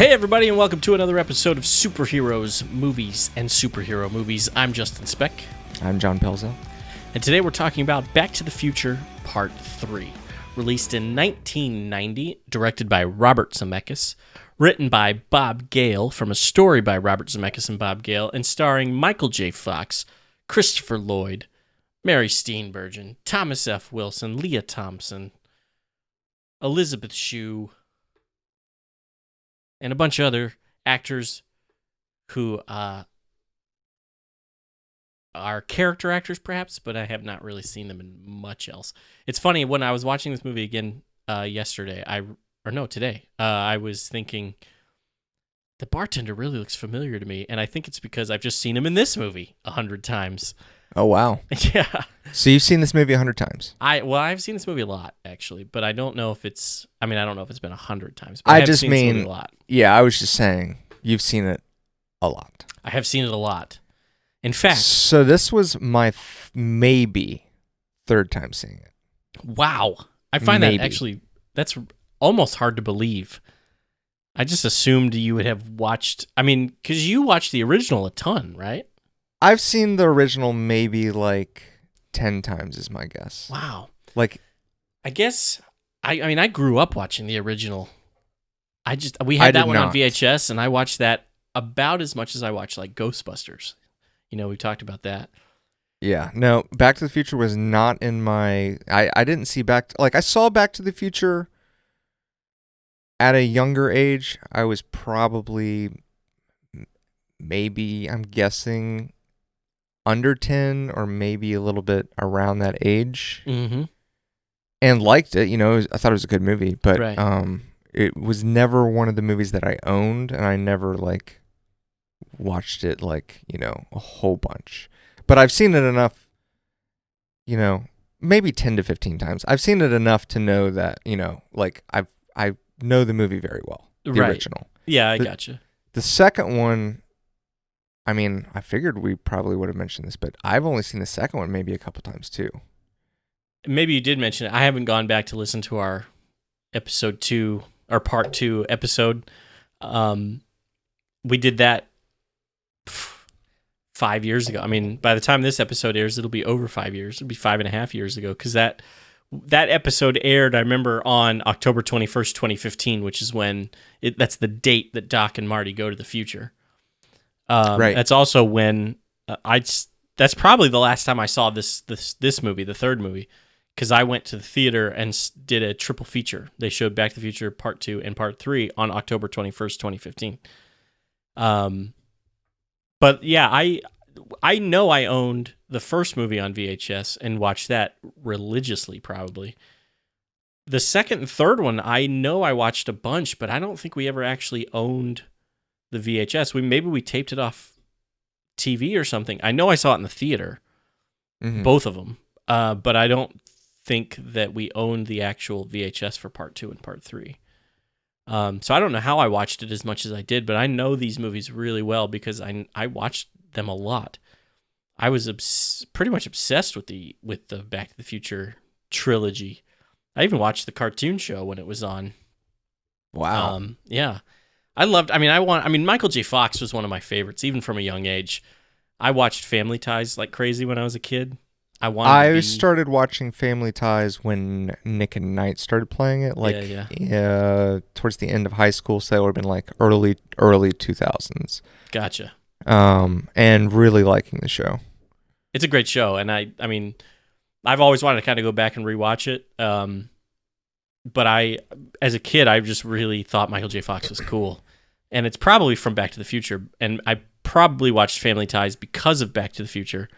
Hey everybody, and welcome to another episode of Superheroes, Movies, and Superhero Movies. I'm Justin Speck. I'm John Pelzo. And today we're talking about Back to the Future Part 3. Released in 1990, directed by Robert Zemeckis, written by Bob Gale, from a story by Robert Zemeckis and Bob Gale, and starring Michael J. Fox, Christopher Lloyd, Mary Steenburgen, Thomas F. Wilson, Leah Thompson, Elizabeth Shue, and a bunch of other actors who are character actors, perhaps, but I have not really seen them in much else. It's funny, when I was watching this movie again today, I was thinking, the bartender really looks familiar to me, and I think it's because I've just seen him in this movie 100 times. Oh, wow. Yeah. So you've seen this movie 100 times? I've seen this movie a lot, actually, but I don't know if it's been 100 times. But I have just seen this mean, movie a lot. Yeah, I was just saying, you've seen it a lot. I have seen it a lot. In fact... So this was my maybe third time seeing it. Wow. I find that actually, that's almost hard to believe. I just assumed you would have watched, because you watched the original a ton, right? I've seen the original maybe like 10 times is my guess. Wow. Like, I guess, I grew up watching the original. We had that one on VHS, and I watched that about as much as I watched like Ghostbusters. We talked about that. Yeah. No, Back to the Future was not in my... I didn't see I saw Back to the Future at a younger age. I was probably, maybe, I'm guessing, under 10 or maybe a little bit around that age. Mm-hmm. And liked it. I thought it was a good movie, but right. It was never one of the movies that I owned, and I never watched it a whole bunch. But I've seen it enough, maybe 10 to 15 times. I've seen it enough to know that, I know the movie very well. The original. Yeah, I gotcha. The second one, I figured we probably would have mentioned this, but I've only seen the second one maybe a couple times too. Maybe you did mention it. I haven't gone back to listen to our episode 2 or part 2 episode. We did that 5 years ago. By the time this episode airs, it'll be over 5 years. It'll be 5.5 years ago, because that episode aired, I remember, on October 21st, 2015, which is when that's the date that Doc and Marty go to the future. Right. That's also when that's probably the last time I saw this movie, the third movie, because I went to the theater and did a triple feature. They showed Back to the Future Part 2 and Part 3 on October 21st, 2015. But yeah, I know I owned the first movie on VHS and watched that religiously, probably. The second and third one, I know I watched a bunch, but I don't think we ever actually owned the VHS. Maybe we taped it off TV or something. I know I saw it in the theater, both of them, but I don't think that we owned the actual VHS for Part 2 and Part 3. So I don't know how I watched it as much as I did, but I know these movies really well because I watched them a lot. I was pretty much obsessed with the Back to the Future trilogy. I even watched the cartoon show when it was on. Wow. Yeah. I loved, Michael J. Fox was one of my favorites, even from a young age. I watched Family Ties like crazy when I was a kid. I started watching Family Ties when Nick and Knight started playing it, towards the end of high school, so that would have been early 2000s. Gotcha. And really liking the show. It's a great show, and I've always wanted to kind of go back and rewatch it. But as a kid, I just really thought Michael J. Fox was cool. And it's probably from Back to the Future, and I probably watched Family Ties because of Back to the Future.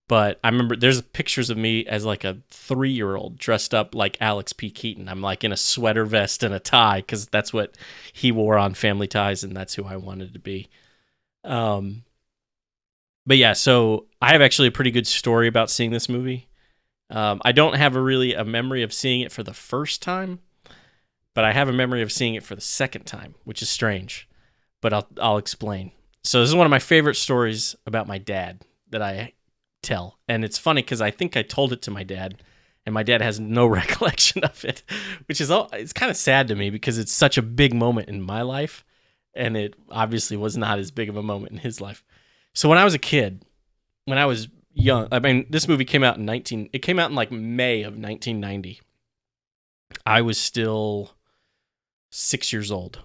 But I remember there's pictures of me as a 3-year-old dressed up like Alex P. Keaton. I'm in a sweater vest and a tie because that's what he wore on Family Ties, and that's who I wanted to be. But yeah, so I have actually a pretty good story about seeing this movie. I don't have a memory of seeing it for the first time, but I have a memory of seeing it for the second time, which is strange. But I'll explain. So this is one of my favorite stories about my dad that I tell, and it's funny because I think I told it to my dad, and my dad has no recollection of it, which is it's kind of sad to me because it's such a big moment in my life. and it obviously was not as big of a moment in his life. So when I was a kid, when I was young, I mean, this movie came out it came out in like May of 1990. I was still 6 years old,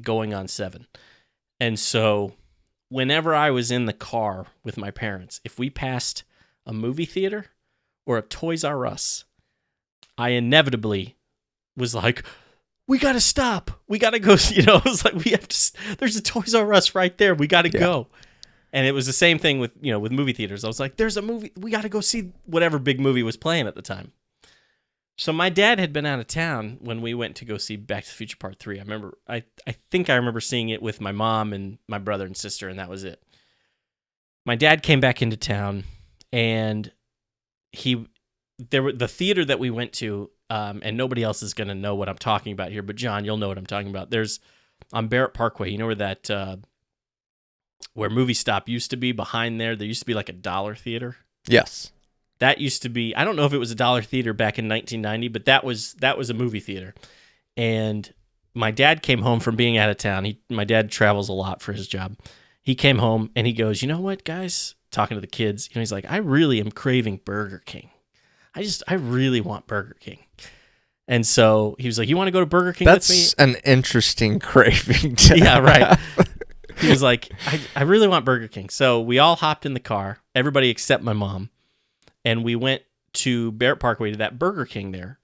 going on 7. And so whenever I was in the car with my parents, if we passed a movie theater or a Toys R Us, I inevitably was like, we got to stop. We got to go. It was like, there's a Toys R Us right there. We got to go. And it was the same thing with movie theaters. I was like, there's a movie. We got to go see whatever big movie was playing at the time. So my dad had been out of town when we went to go see Back to the Future Part 3. I think I remember seeing it with my mom and my brother and sister, and that was it. My dad came back into town, and the theater that we went to, and nobody else is going to know what I'm talking about here, but John, you'll know what I'm talking about. There's on Barrett Parkway, you know where that where Movie Stop used to be? Behind there used to be like a dollar theater. Yes. That used to be, I don't know if it was a dollar theater back in 1990, but that was a movie theater. And my dad came home from being out of town. My dad travels a lot for his job. He came home and he goes, you know what, guys? Talking to the kids, he's like, I really am craving Burger King. I really want Burger King. And so he was like, you want to go to Burger King with me? That's an interesting craving. Yeah, right. He was like, I really want Burger King. So we all hopped in the car, everybody except my mom. And we went to Barrett Parkway to that Burger King there.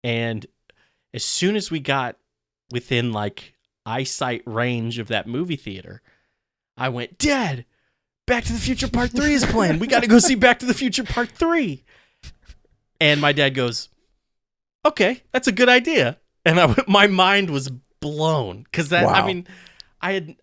And as soon as we got within like eyesight range of that movie theater, I went, Dad, Back to the Future Part 3 is playing. We got to go see Back to the Future Part 3. And my dad goes, okay, that's a good idea. And my mind was blown. Because wow. I mean, I had,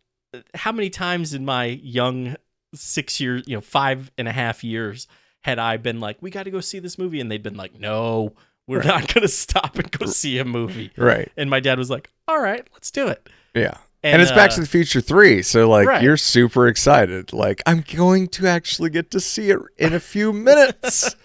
how many times in my young 6 years, 5.5 years, had I been like, we got to go see this movie? And they'd been like, no, we're not going to stop and go see a movie. Right. And my dad was like, all right, let's do it. Yeah. And it's Back to the Future 3. So, like, You're super excited. Like, I'm going to actually get to see it in a few minutes.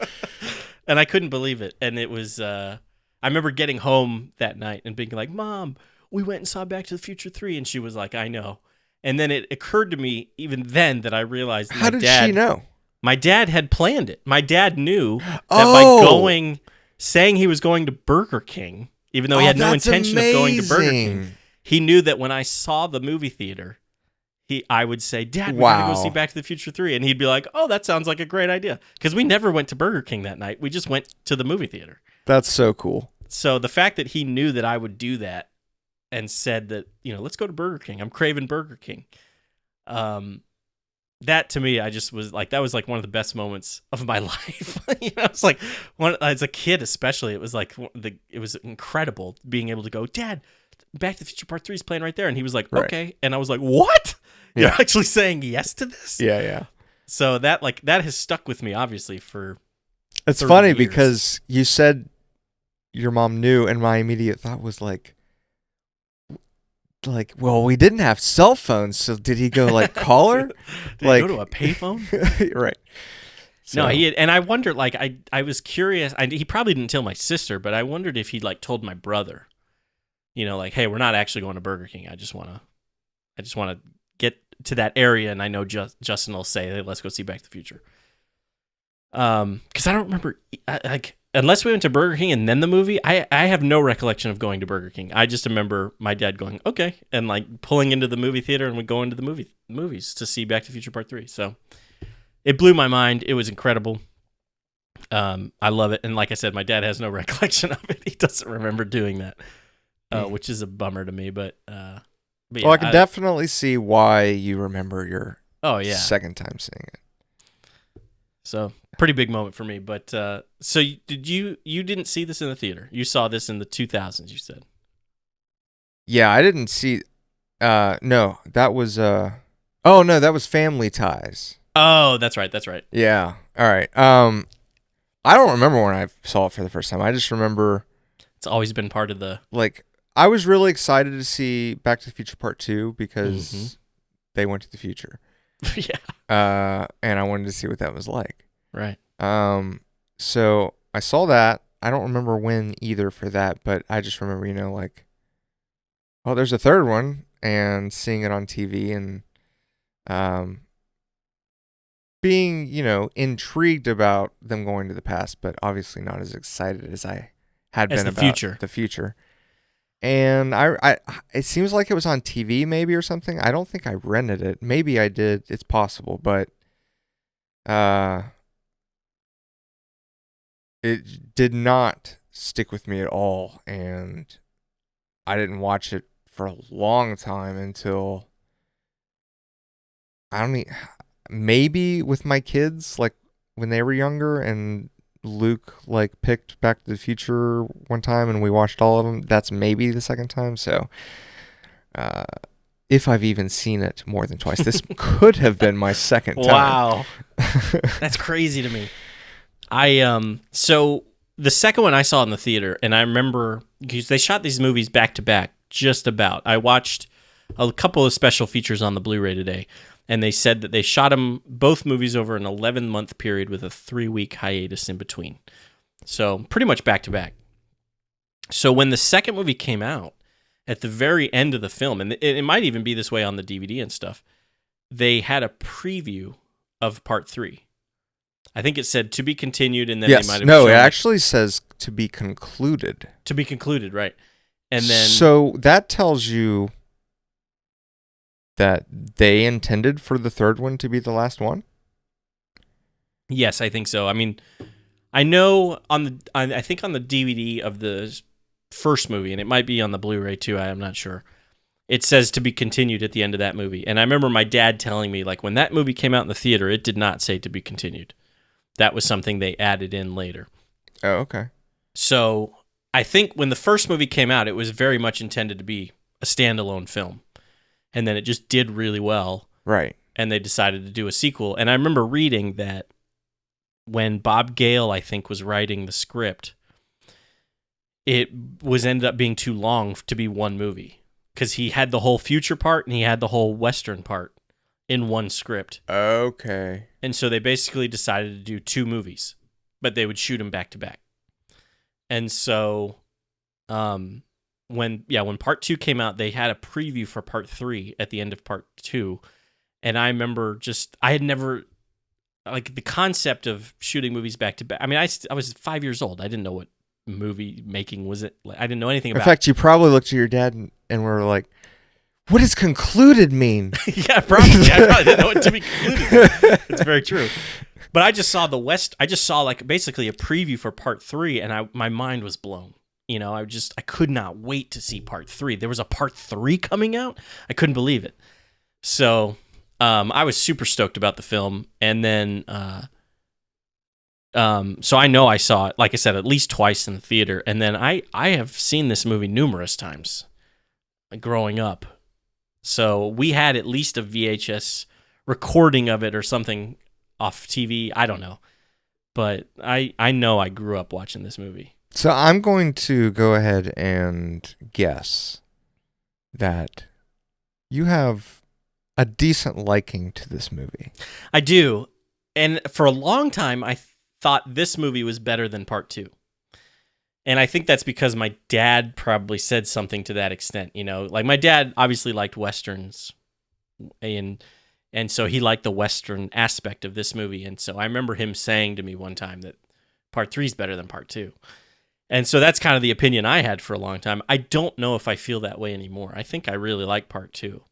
And I couldn't believe it. And it was, I remember getting home that night and being like, Mom, we went and saw Back to the Future 3. And she was like, I know. And then it occurred to me even then that I realized How did she know? My dad had planned it. My dad knew that by saying he was going to Burger King, even though he had no intention of going to Burger King, he knew that when I saw the movie theater, I would say, Dad, we gotta go see Back to the Future 3. And he'd be like, oh, that sounds like a great idea. Because we never went to Burger King that night. We just went to the movie theater. That's so cool. So the fact that he knew that I would do that and said that, let's go to Burger King. I'm craving Burger King. That to me, I just was like, that was like one of the best moments of my life. It's like as a kid, especially, it was like it was incredible being able to go, Dad, Back to the Future Part 3 is playing right there. And he was like, okay. And I was like, what? You're actually saying yes to this? Yeah. Yeah. So that has stuck with me, obviously, for It's funny years. Because you said your mom knew, and my immediate thought was like, well, we didn't have cell phones, so did he go call her? Did he go to a payphone? Right. So. No, he had, and I wondered, I was curious. He probably didn't tell my sister, but I wondered if he told my brother, hey, we're not actually going to Burger King. I just want to get to that area, and I know Justin will say, hey, let's go see Back to the Future. Because I don't remember, unless we went to Burger King and then the movie, I have no recollection of going to Burger King. I just remember my dad going, okay, and pulling into the movie theater, and we go into the movies to see Back to the Future Part 3. So it blew my mind. It was incredible. I love it. And like I said, my dad has no recollection of it. He doesn't remember doing that, which is a bummer to me. But yeah, well, I can definitely see why you remember your second time seeing it. So pretty big moment for me. But so you didn't see this in the theater? You saw this in the 2000s, you said? Yeah, I didn't see. No, that was. That was Family Ties. Oh, that's right. Yeah. All right. I don't remember when I saw it for the first time. I just remember it's always been part of the I was really excited to see Back to the Future Part 2 because they went to the future. Yeah. And I wanted to see what that was like. Right. So I saw that. I don't remember when either for that, but I just remember, oh, there's a third one. and seeing it on TV and um, being, intrigued about them going to the past, but obviously not as excited as I had As been the about future. the future. And it seems like it was on TV maybe or something. I don't think I rented it. Maybe I did. It's possible, but it did not stick with me at all, and I didn't watch it for a long time until I don't even, maybe with my kids, like when they were younger, and Luke like picked Back to the Future one time, and we watched all of them. That's maybe the second time. So, if I've even seen it more than twice, this could have been my second time. Wow. That's crazy to me. So the second one I saw in the theater, and I remember because they shot these movies back to back, just about. I watched a couple of special features on the Blu-ray today, and they said that they shot them both movies over an 11-month period with a 3-week hiatus in between. So pretty much back to back. So when the second movie came out, at the very end of the film, and it might even be this way on the DVD and stuff, they had a preview of part 3. I think it said to be continued, and then yes, they might have no, shown it actually says to be concluded. To be concluded, right? And then so that tells you that they intended for the third one to be the last one. Yes, I think so. I mean, I know I think on the DVD of the first movie, and it might be on the Blu-ray too. I'm not sure. It says to be continued at the end of that movie, and I remember my dad telling me like when that movie came out in the theater, it did not say to be continued. That was something they added in later. Oh, okay. So I think when the first movie came out, it was very much intended to be a standalone film. And then it just did really well. Right. And they decided to do a sequel. And I remember reading that when Bob Gale, I think, was writing the script, it was ended up being too long to be one movie. Because he had the whole future part and he had the whole Western part in one script. Okay. And so they basically decided to do 2 movies, but they would shoot them back to back. And so when part 2 came out, they had a preview for part 3 at the end of part 2. And I remember I had never, like the concept of shooting movies back to back. I mean, I was 5 years old. I didn't know what movie making was. I didn't know anything about it. In fact, you probably looked at your dad and were like, what does concluded mean? Yeah, probably. I probably didn't know what to be concluded. It's very true. But I just saw I just saw like basically a preview for part 3, and my mind was blown. You know, I could not wait to see part 3. There was a part 3 coming out. I couldn't believe it. So I was super stoked about the film. And then, so I know I saw it, like I said, at least twice in the theater. And then I have seen this movie numerous times growing up. So we had at least a VHS recording of it or something off TV. I don't know. But I know I grew up watching this movie. So I'm going to go ahead and guess that you have a decent liking to this movie. I do. And for a long time, I thought this movie was better than part 2. And I think that's because my dad probably said something to that extent, you know. Like my dad obviously liked Westerns, and so he liked the Western aspect of this movie. And so I remember him saying to me one time that part 3 is better than part 2. And so that's kind of the opinion I had for a long time. I don't know if I feel that way anymore. I think I really like part 2.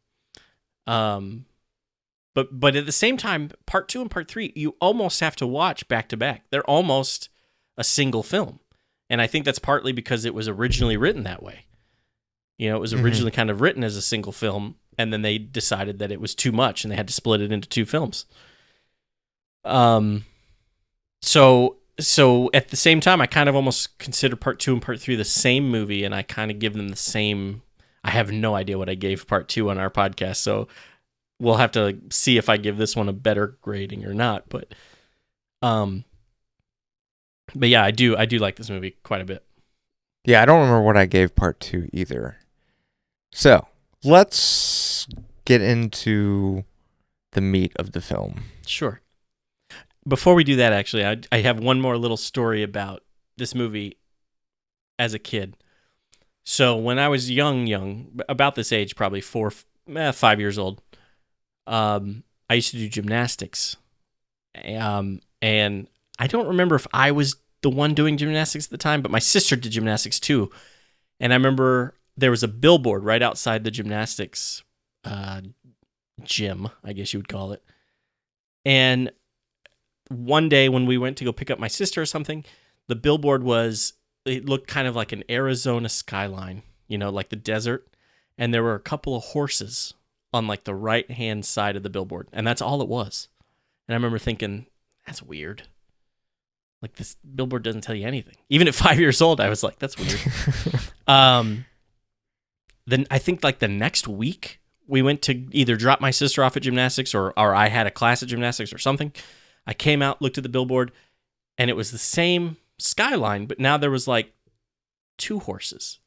But at the same time, part 2 and part 3, you almost have to watch back to back. They're almost a single film. And I think that's partly because it was originally written that way. You know, it was originally kind of written as a single film, and then they decided that it was too much, and they had to split it into 2 films. So at the same time, I kind of almost consider part 2 and part 3 the same movie, and I kind of give them the same. I have no idea what I gave part 2 on our podcast, so we'll have to see if I give this one a better grading or not. But yeah, I do like this movie quite a bit. Yeah, I don't remember what I gave part 2 either. So let's get into the meat of the film. Sure. Before we do that, actually, I have one more little story about this movie as a kid. So when I was young, about this age, probably 5 years old, I used to do gymnastics. And I don't remember if I was the one doing gymnastics at the time, but my sister did gymnastics too. And I remember there was a billboard right outside the gymnastics gym, I guess you would call it. And one day when we went to go pick up my sister or something, the billboard it looked kind of like an Arizona skyline, like the desert. And there were a couple of horses on like the right-hand side of the billboard. And that's all it was. And I remember thinking, that's weird. Like, this billboard doesn't tell you anything. Even at 5 years old, I was like, that's weird. Then I think like the next week, we went to either drop my sister off at gymnastics or I had a class at gymnastics or something. I came out, looked at the billboard, and it was the same skyline, but now there was like 2 horses.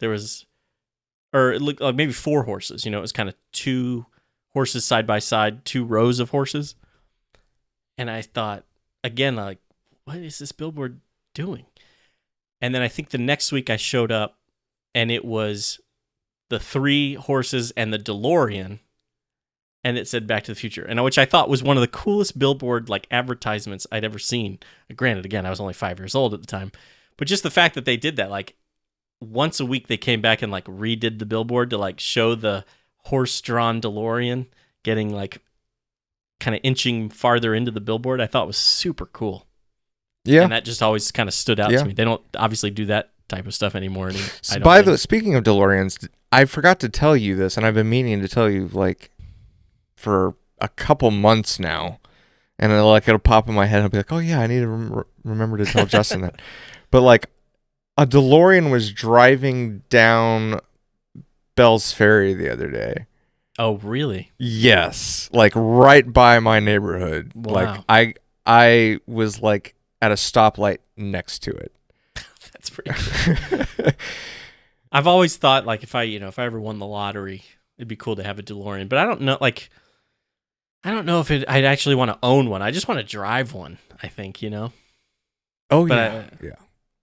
Or it looked like maybe 4 horses. It was kind of 2 horses side by side, 2 rows of horses. And I thought, again, like, what is this billboard doing? And then I think the next week I showed up, and it was the 3 horses and the DeLorean, and it said Back to the Future, and which I thought was one of the coolest billboard like advertisements I'd ever seen. Granted, again, I was only 5 years old at the time, but just the fact that they did that, like once a week they came back and like redid the billboard to like show the horse-drawn DeLorean getting like kind of inching farther into the billboard, I thought was super cool. Yeah. And that just always kind of stood out to me. They don't obviously do that type of stuff anymore. Speaking of DeLoreans, I forgot to tell you this, and I've been meaning to tell you like for a couple months now, and it'll pop in my head and I'll be like, oh yeah, I need to remember to tell Justin that. But like a DeLorean was driving down Bell's Ferry the other day. Oh, really? Yes, like right by my neighborhood. Wow. Like I was like at a stoplight next to it. That's pretty cool. I've always thought like if I ever won the lottery, it'd be cool to have a DeLorean, but I don't know if I'd actually want to own one. I just want to drive one, I think, Oh, but yeah.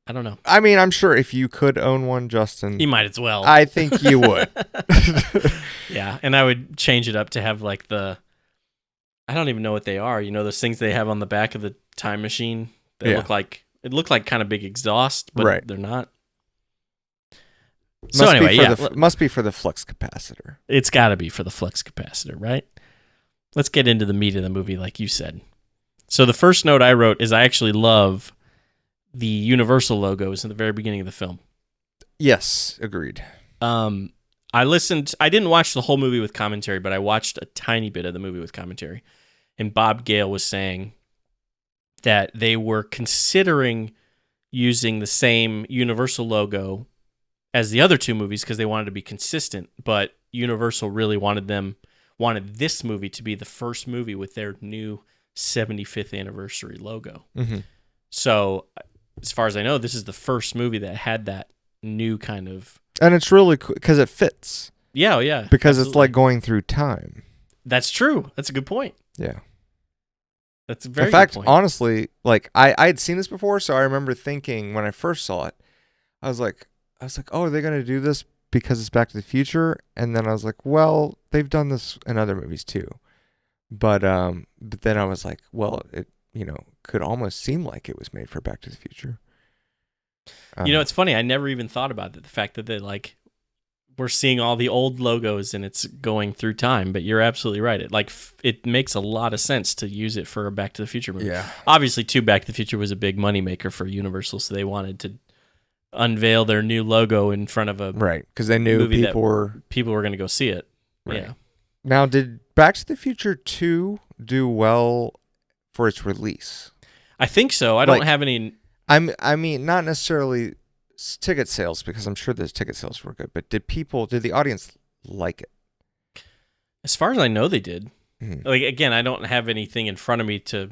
I don't know. I mean, I'm sure if you could own one, Justin, You might as well. I think you would. Yeah, and I would change it up to have like I don't even know what they are. Those things they have on the back of the time machine that look like kind of big exhaust, but they're not. So anyway, must be for the flux capacitor. It's got to be for the flux capacitor, right? Let's get into the meat of the movie, like you said. So the first note I wrote is I actually love the Universal logos in the very beginning of the film. Yes, agreed. I didn't watch the whole movie with commentary, but I watched a tiny bit of the movie with commentary. And Bob Gale was saying that they were considering using the same Universal logo as the other 2 movies because they wanted to be consistent, but Universal really wanted this movie to be the first movie with their new 75th anniversary logo. Mm-hmm. So, as far as I know, this is the first movie that had that new kind of... And it's really cool because it fits. Yeah, Because absolutely. It's like going through time. That's true. That's a good point. Yeah. That's a very good point. In fact, point. honestly, like I had seen this before, so I remember thinking when I first saw it, I was like, oh, are they going to do this because it's Back to the Future? And then I was like, well, they've done this in other movies too. But then I was like, well, it could almost seem like it was made for Back to the Future. It's funny. I never even thought about it. The fact that we're seeing all the old logos and it's going through time. But you're absolutely right. It makes a lot of sense to use it for a Back to the Future movie. Yeah. Obviously, too, Back to the Future was a big moneymaker for Universal, so they wanted to unveil their new logo in front of a because they knew people were going to go see it. Right. Yeah. Now, did Back to the Future 2 do well for its release? I think so. I don't have any. I mean, not necessarily ticket sales, because I'm sure those ticket sales were good, but did the audience like it? As far as I know, they did. Mm-hmm. Like, again, I don't have anything in front of me to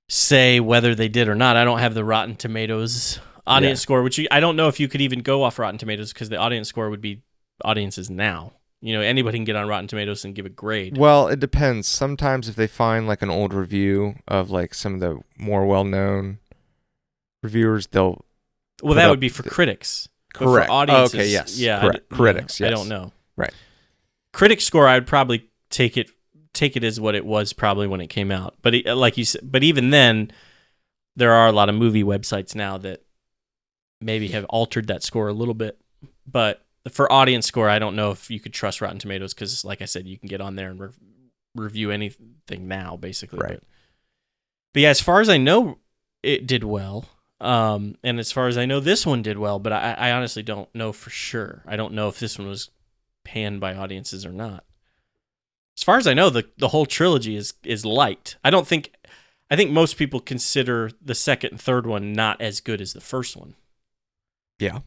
say whether they did or not. I don't have the Rotten Tomatoes audience score, which I don't know if you could even go off Rotten Tomatoes, because the audience score would be audiences now. Anybody can get on Rotten Tomatoes and give a grade. Well, it depends. Sometimes if they find like an old review of like some of the more well-known reviewers, they'll... Well, that would be for critics. But Correct. for audiences, Okay, yes. yeah, Correct. Critics, I yes. don't know. Right. Critic score, I would probably take it as what it was probably when it came out. But like you said, but even then, there are a lot of movie websites now that maybe have altered that score a little bit. But for audience score, I don't know if you could trust Rotten Tomatoes because, like I said, you can get on there and review anything now, basically. Right. But yeah, as far as I know, it did well. And as far as I know, this one did well. But I honestly don't know for sure. I don't know if this one was panned by audiences or not. As far as I know, the whole trilogy is liked. I think most people consider the second and third one not as good as the first one. Yeah.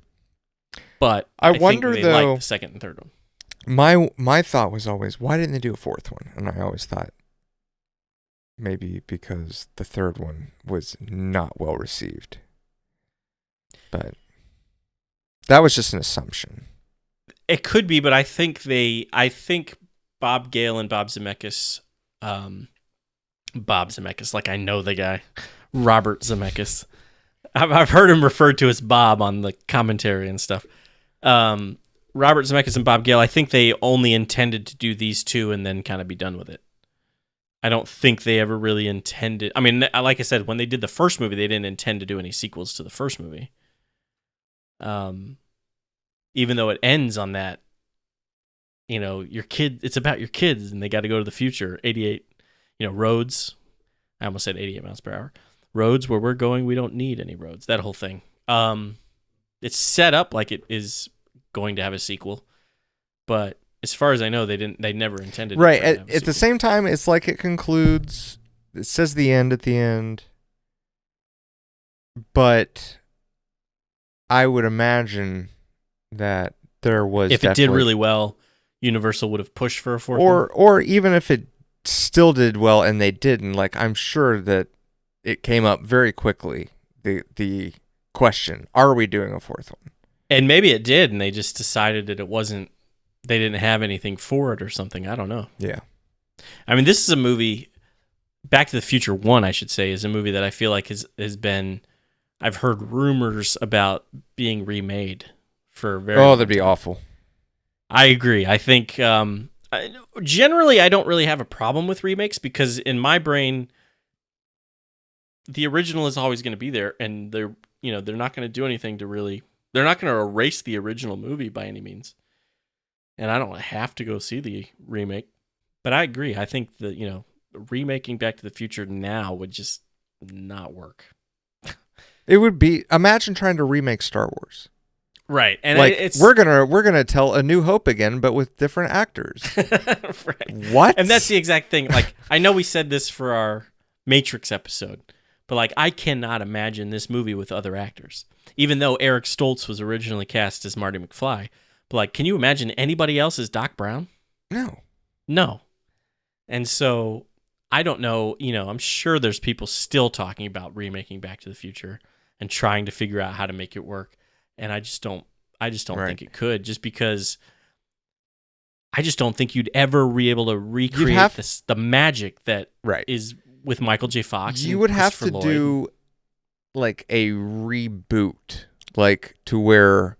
But I wonder, think they though, like the second and third one. My thought was always, why didn't they do a fourth one? And I always thought maybe because the third one was not well received. But that was just an assumption. It could be, but I think Bob Gale and Bob Zemeckis, like I know the guy, Robert Zemeckis. I've heard him referred to as Bob on the commentary and stuff. Robert Zemeckis and Bob Gale, I think they only intended to do these two and then kind of be done with it. I don't think they ever really intended. I mean, like I said, when they did the first movie, they didn't intend to do any sequels to the first movie. Even though it ends on that, your kid, it's about your kids and they got to go to the future. 88, roads. I almost said 88 miles per hour. Roads, where we're going, we don't need any roads. That whole thing. It's set up like it is going to have a sequel, but as far as I know, they never intended. Right. At the same time, it's like it concludes. It says the end at the end, but I would imagine that there was, if it did really well, Universal would have pushed for a fourth one. Or even if it still did well and they didn't, like I'm sure that it came up very quickly. The question, are we doing a fourth one? And maybe it did, and they just decided that it wasn't. They didn't have anything for it or something. I don't know. Yeah. I mean, this is a movie. Back to the Future 1, I should say, is a movie that I feel like has been. I've heard rumors about being remade for very. Oh, that'd be awful. I agree. I think generally I don't really have a problem with remakes because in my brain, the original is always going to be there, and they're not going to do anything to really. They're not going to erase the original movie by any means. And I don't have to go see the remake, but I agree. I think that remaking Back to the Future now would just not work. It would be, imagine trying to remake Star Wars. Right. And like we're gonna tell A New Hope again, but with different actors. Right. What? And that's the exact thing. Like I know we said this for our Matrix episode, but like I cannot imagine this movie with other actors. Even though Eric Stoltz was originally cast as Marty McFly, but like, can you imagine anybody else as Doc Brown? No. And so I don't know. I'm sure there's people still talking about remaking Back to the Future and trying to figure out how to make it work. And I just don't Right. think it could, just because I just don't think you'd ever be able to recreate the magic that is with Michael J. Fox. You would have to do like a reboot, like to where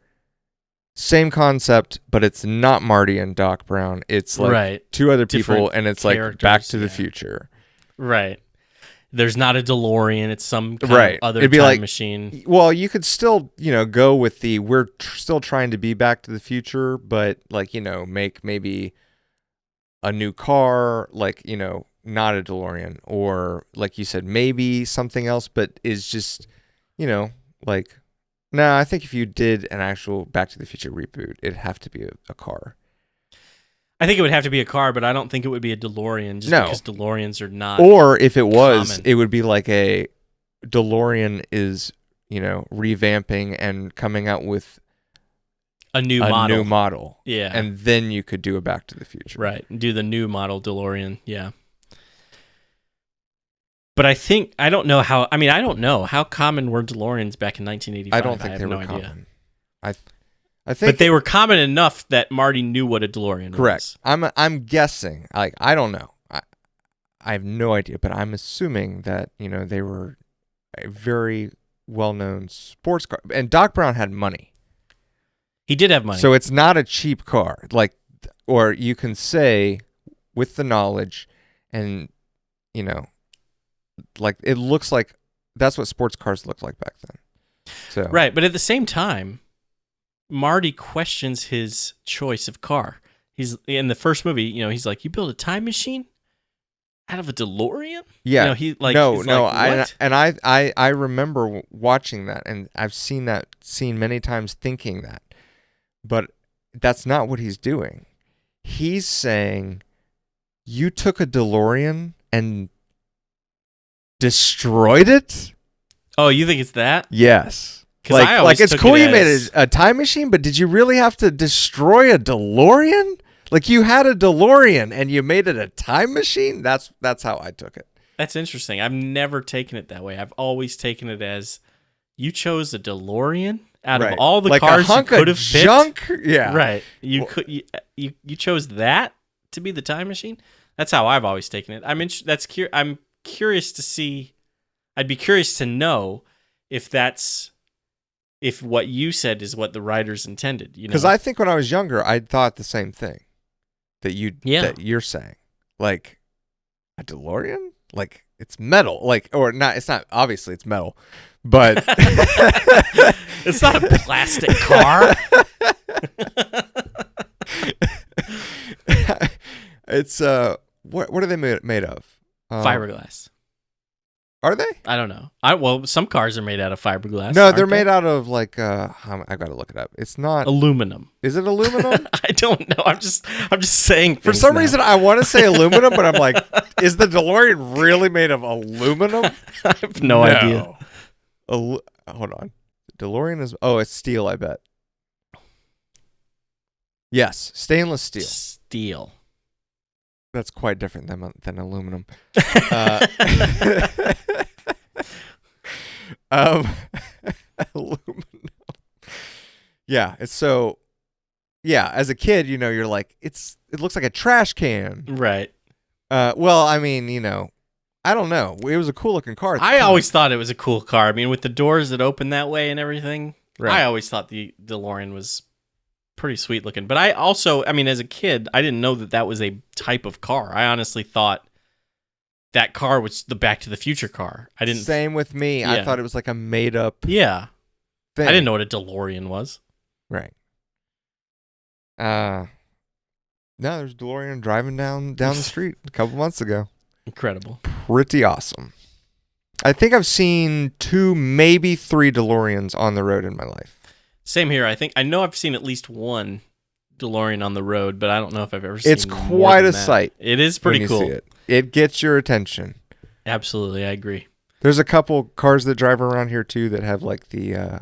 same concept, but it's not Marty and Doc Brown. It's like two other people, different and it's like Back to the Future. Right. There's not a DeLorean. It's some kind of other time machine. Well, you could still, go with the we're still trying to be Back to the Future, but like, make maybe a new car, like, not a DeLorean, or like you said, maybe something else, but is just, like, no, I think if you did an actual Back to the Future reboot, it'd have to be a car. I think it would have to be a car, but I don't think it would be a DeLorean just because DeLoreans are not. Or if it was, common. It would be like a DeLorean is, revamping and coming out with a new model. Yeah. And then you could do a Back to the Future. Right. Do the new model DeLorean. Yeah. But I don't know how common were DeLoreans back in 1985. I don't think they were common. I think, but they were common enough that Marty knew what a DeLorean was. Correct. I'm guessing. Like I don't know. I have no idea, but I'm assuming that they were a very well-known sports car, and Doc Brown had money. He did have money. So it's not a cheap car. Like, or you can say with the knowledge and, you know, like it looks like that's what sports cars looked like back then. So right, but at the same time, Marty questions his choice of car. He's in the first movie, you know, he's like, "You build a time machine out of a DeLorean?" Yeah. You know, he's like, what? I remember watching that, and I've seen that scene many times thinking that. But that's not what he's doing. He's saying, you took a DeLorean and destroyed it? Oh, you think it's that? Yes. Like it's cool you made a time machine, but did you really have to destroy a DeLorean? Like you had a DeLorean and you made it a time machine? That's how I took it. That's interesting. I've never taken it that way. I've always taken it as you chose a DeLorean out of all the like cars a you could have picked. Junk? Yeah. Right. You chose that to be the time machine? That's how I've always taken it. I'm curious to see. I'd be curious to know if what you said is what the writers intended, you know? Because I think when I was younger, I thought the same thing that you're saying. Like a DeLorean? Like it's metal. Like or not it's not obviously it's metal. But it's not a plastic car. It's what are they made of? Fiberglass. Are they? I don't know. Well, some cars are made out of fiberglass. No, they're made out of like I got to look it up. It's not aluminum. Is it aluminum? I don't know. I'm just saying. For some reason, I want to say aluminum, but I'm like, is the DeLorean really made of aluminum? I have no idea. Hold on. DeLorean is it's steel. I bet. Yes, stainless steel. Steel. That's quite different than aluminum. Aluminum. Yeah, it's so. Yeah, as a kid, you know, you're like, it looks like a trash can. Right. Well, I mean, you know, I don't know. It was a cool looking car. I always thought it was a cool car. I mean, with the doors that open that way and everything. Right. I always thought the DeLorean was pretty sweet looking. But I also, I mean, as a kid, I didn't know that was a type of car. I honestly thought that car was the Back to the Future car. I didn't. Same with me. Yeah. I thought it was like a made up. Yeah. Thing. I didn't know what a DeLorean was. Right. No, there's a DeLorean driving down the street a couple months ago. Incredible. Pretty awesome. I think I've seen 2, maybe 3 DeLoreans on the road in my life. Same here. I know I've seen at least one DeLorean on the road, but I don't know if I've ever seen. It's quite a sight. It is pretty cool. See it. It gets your attention. Absolutely, I agree. There's a couple cars that drive around here too that have like the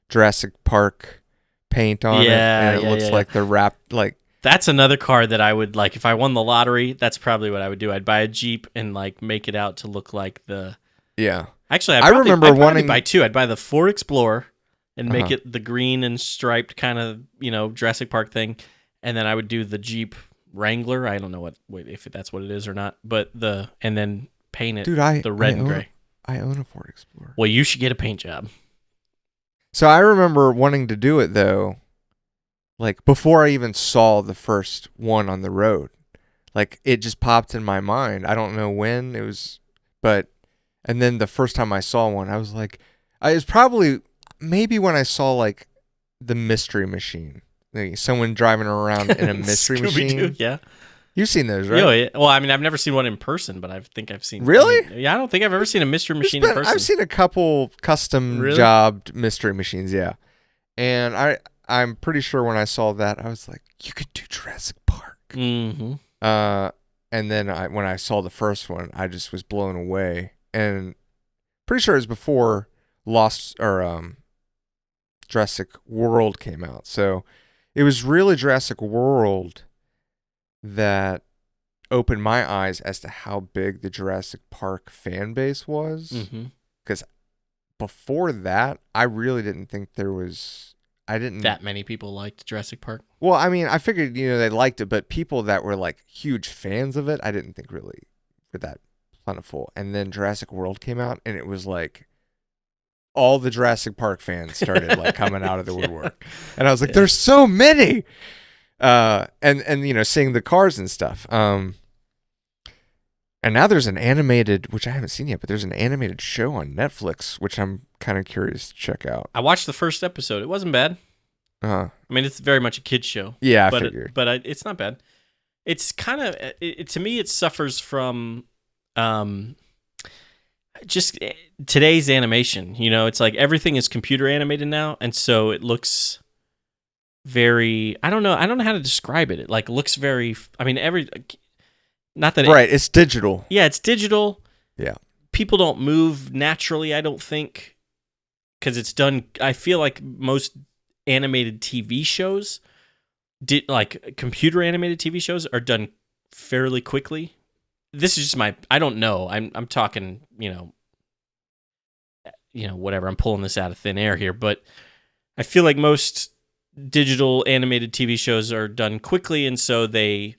Jurassic Park paint on it, and it looks like they're wrapped like. That's another car that I would like if I won the lottery. That's probably what I would do. I'd buy a Jeep and like make it out to look like the. Yeah. Actually, I remember wanting to buy 2. I'd buy the Ford Explorer and make it the green and striped kind of, you know, Jurassic Park thing, and then I would do the Jeep Wrangler. I don't know if that's what it is or not, but and then paint it the red and gray. I own a Ford Explorer. Well, you should get a paint job. So I remember wanting to do it though, like before I even saw the first one on the road. Like it just popped in my mind. I don't know when it was, and then the first time I saw one, I was like, it was probably maybe when I saw like the Mystery Machine, like someone driving around in a Mystery Machine. Yeah. You've seen those, right? Yeah. Well, I mean, I've never seen one in person, but I think I've seen. Really? I don't think I've ever seen a Mystery Machine in person. I've seen a couple custom jobbed Mystery Machines, yeah. And I'm pretty sure when I saw that, I was like, you could do Jurassic Park. Mm-hmm. And then when I saw the first one, I just was blown away. And pretty sure it was before Jurassic World came out. So it was really Jurassic World that opened my eyes as to how big the Jurassic Park fan base was. Because before that, I really didn't think there was... that many people liked Jurassic Park. Well, I mean, I figured, they liked it, but people that were like huge fans of it, I didn't think really were that plentiful. And then Jurassic World came out, and it was like all the Jurassic Park fans started like coming out of the woodwork, and I was like, "There's so many," and seeing the cars and stuff. And now there's an animated, which I haven't seen yet, but there's an animated show on Netflix, which I'm kind of curious to check out. I watched the first episode. It wasn't bad. Uh-huh. I mean, it's very much a kid's show. Yeah, I figured. But it's not bad. It's kind of, to me, it suffers from just today's animation. It's like everything is computer animated now, and so it looks very, I don't know how to describe it. It like looks very, I mean, not that right, it's digital. Yeah, it's digital. Yeah. People don't move naturally, I don't think, because it's done. I feel like most animated TV shows, like computer animated TV shows, are done fairly quickly. This is just I don't know. I'm talking, whatever. I'm pulling this out of thin air here, but I feel like most digital animated TV shows are done quickly, and so they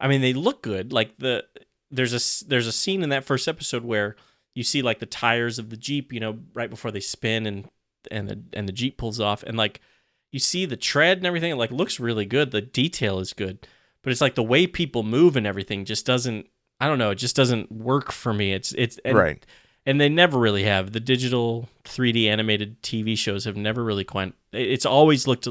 look good. Like there's a scene in that first episode where you see like the tires of the Jeep, right before they spin and the Jeep pulls off, and like you see the tread and everything. It like looks really good. The detail is good, but it's like the way people move and everything just doesn't. I don't know. It just doesn't work for me. It's right. And they never really have. The digital 3D animated TV shows have never really quite. It's always looked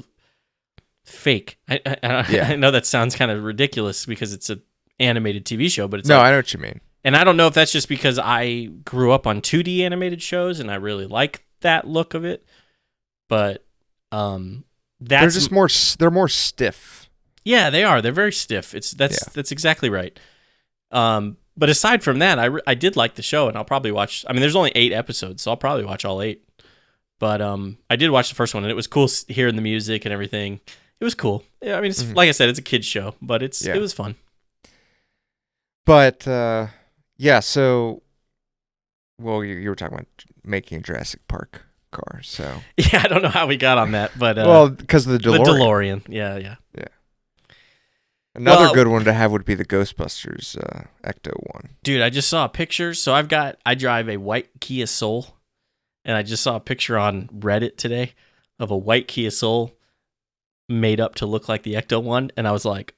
fake. I know that sounds kind of ridiculous because it's an animated TV show, but it's I know what you mean. And I don't know if that's just because I grew up on 2D animated shows and I really like that look of it, but they're just more. They're more stiff. Yeah, they are. They're very stiff. That's exactly right. But aside from that, I did like the show, and I'll probably watch. I mean, there's only 8 episodes, so I'll probably watch all 8. But I did watch the first one, and it was cool hearing the music and everything. It was cool. Yeah, I mean, it's, like I said, it's a kid's show, but it was fun. But yeah, so you were talking about making Jurassic Park cars, so yeah, I don't know how we got on that, but because of the DeLorean. The DeLorean, yeah. Another good one to have would be the Ghostbusters Ecto one. Dude, I just saw a picture. So I drive a white Kia Soul, and I just saw a picture on Reddit today of a white Kia Soul made up to look like the Ecto one, and I was like,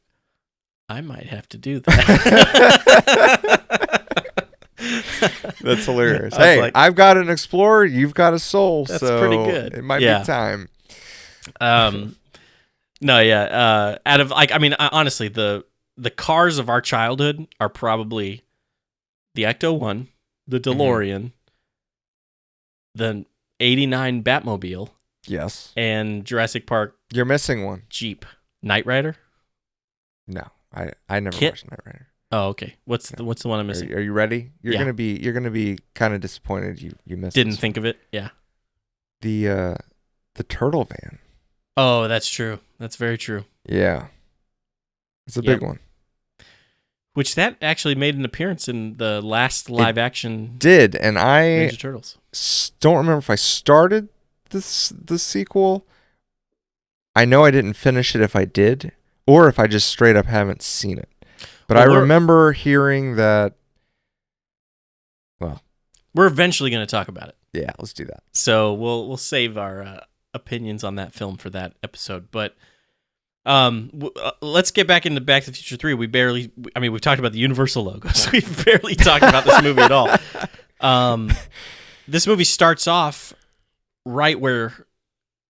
I might have to do that. That's hilarious. Hey, like, I've got an Explorer, you've got a Soul, that's so pretty good. It might be time. No, yeah. Out of honestly, the cars of our childhood are probably the Ecto one, the DeLorean, the '89 Batmobile, yes, and Jurassic Park. You're missing one. Jeep, Knight Rider. No, I never watched Knight Rider. Oh, okay. What's the one I'm missing? Are you ready? You're gonna be kind of disappointed you missed. Didn't think of it. Yeah. The turtle van. Oh, that's true. That's very true. Yeah. It's a big one. Which that actually made an appearance in the last live action. Did, and I Ninja Turtles. Don't remember if I started the sequel. I know I didn't finish it if I did, or if I just straight up haven't seen it. But I remember hearing that. Well, we're eventually going to talk about it. Yeah, let's do that. So we'll save our opinions on that film for that episode. But let's get back into Back to the Future 3. We've talked about the Universal logos. We've barely talked about this movie at all. This movie starts off right where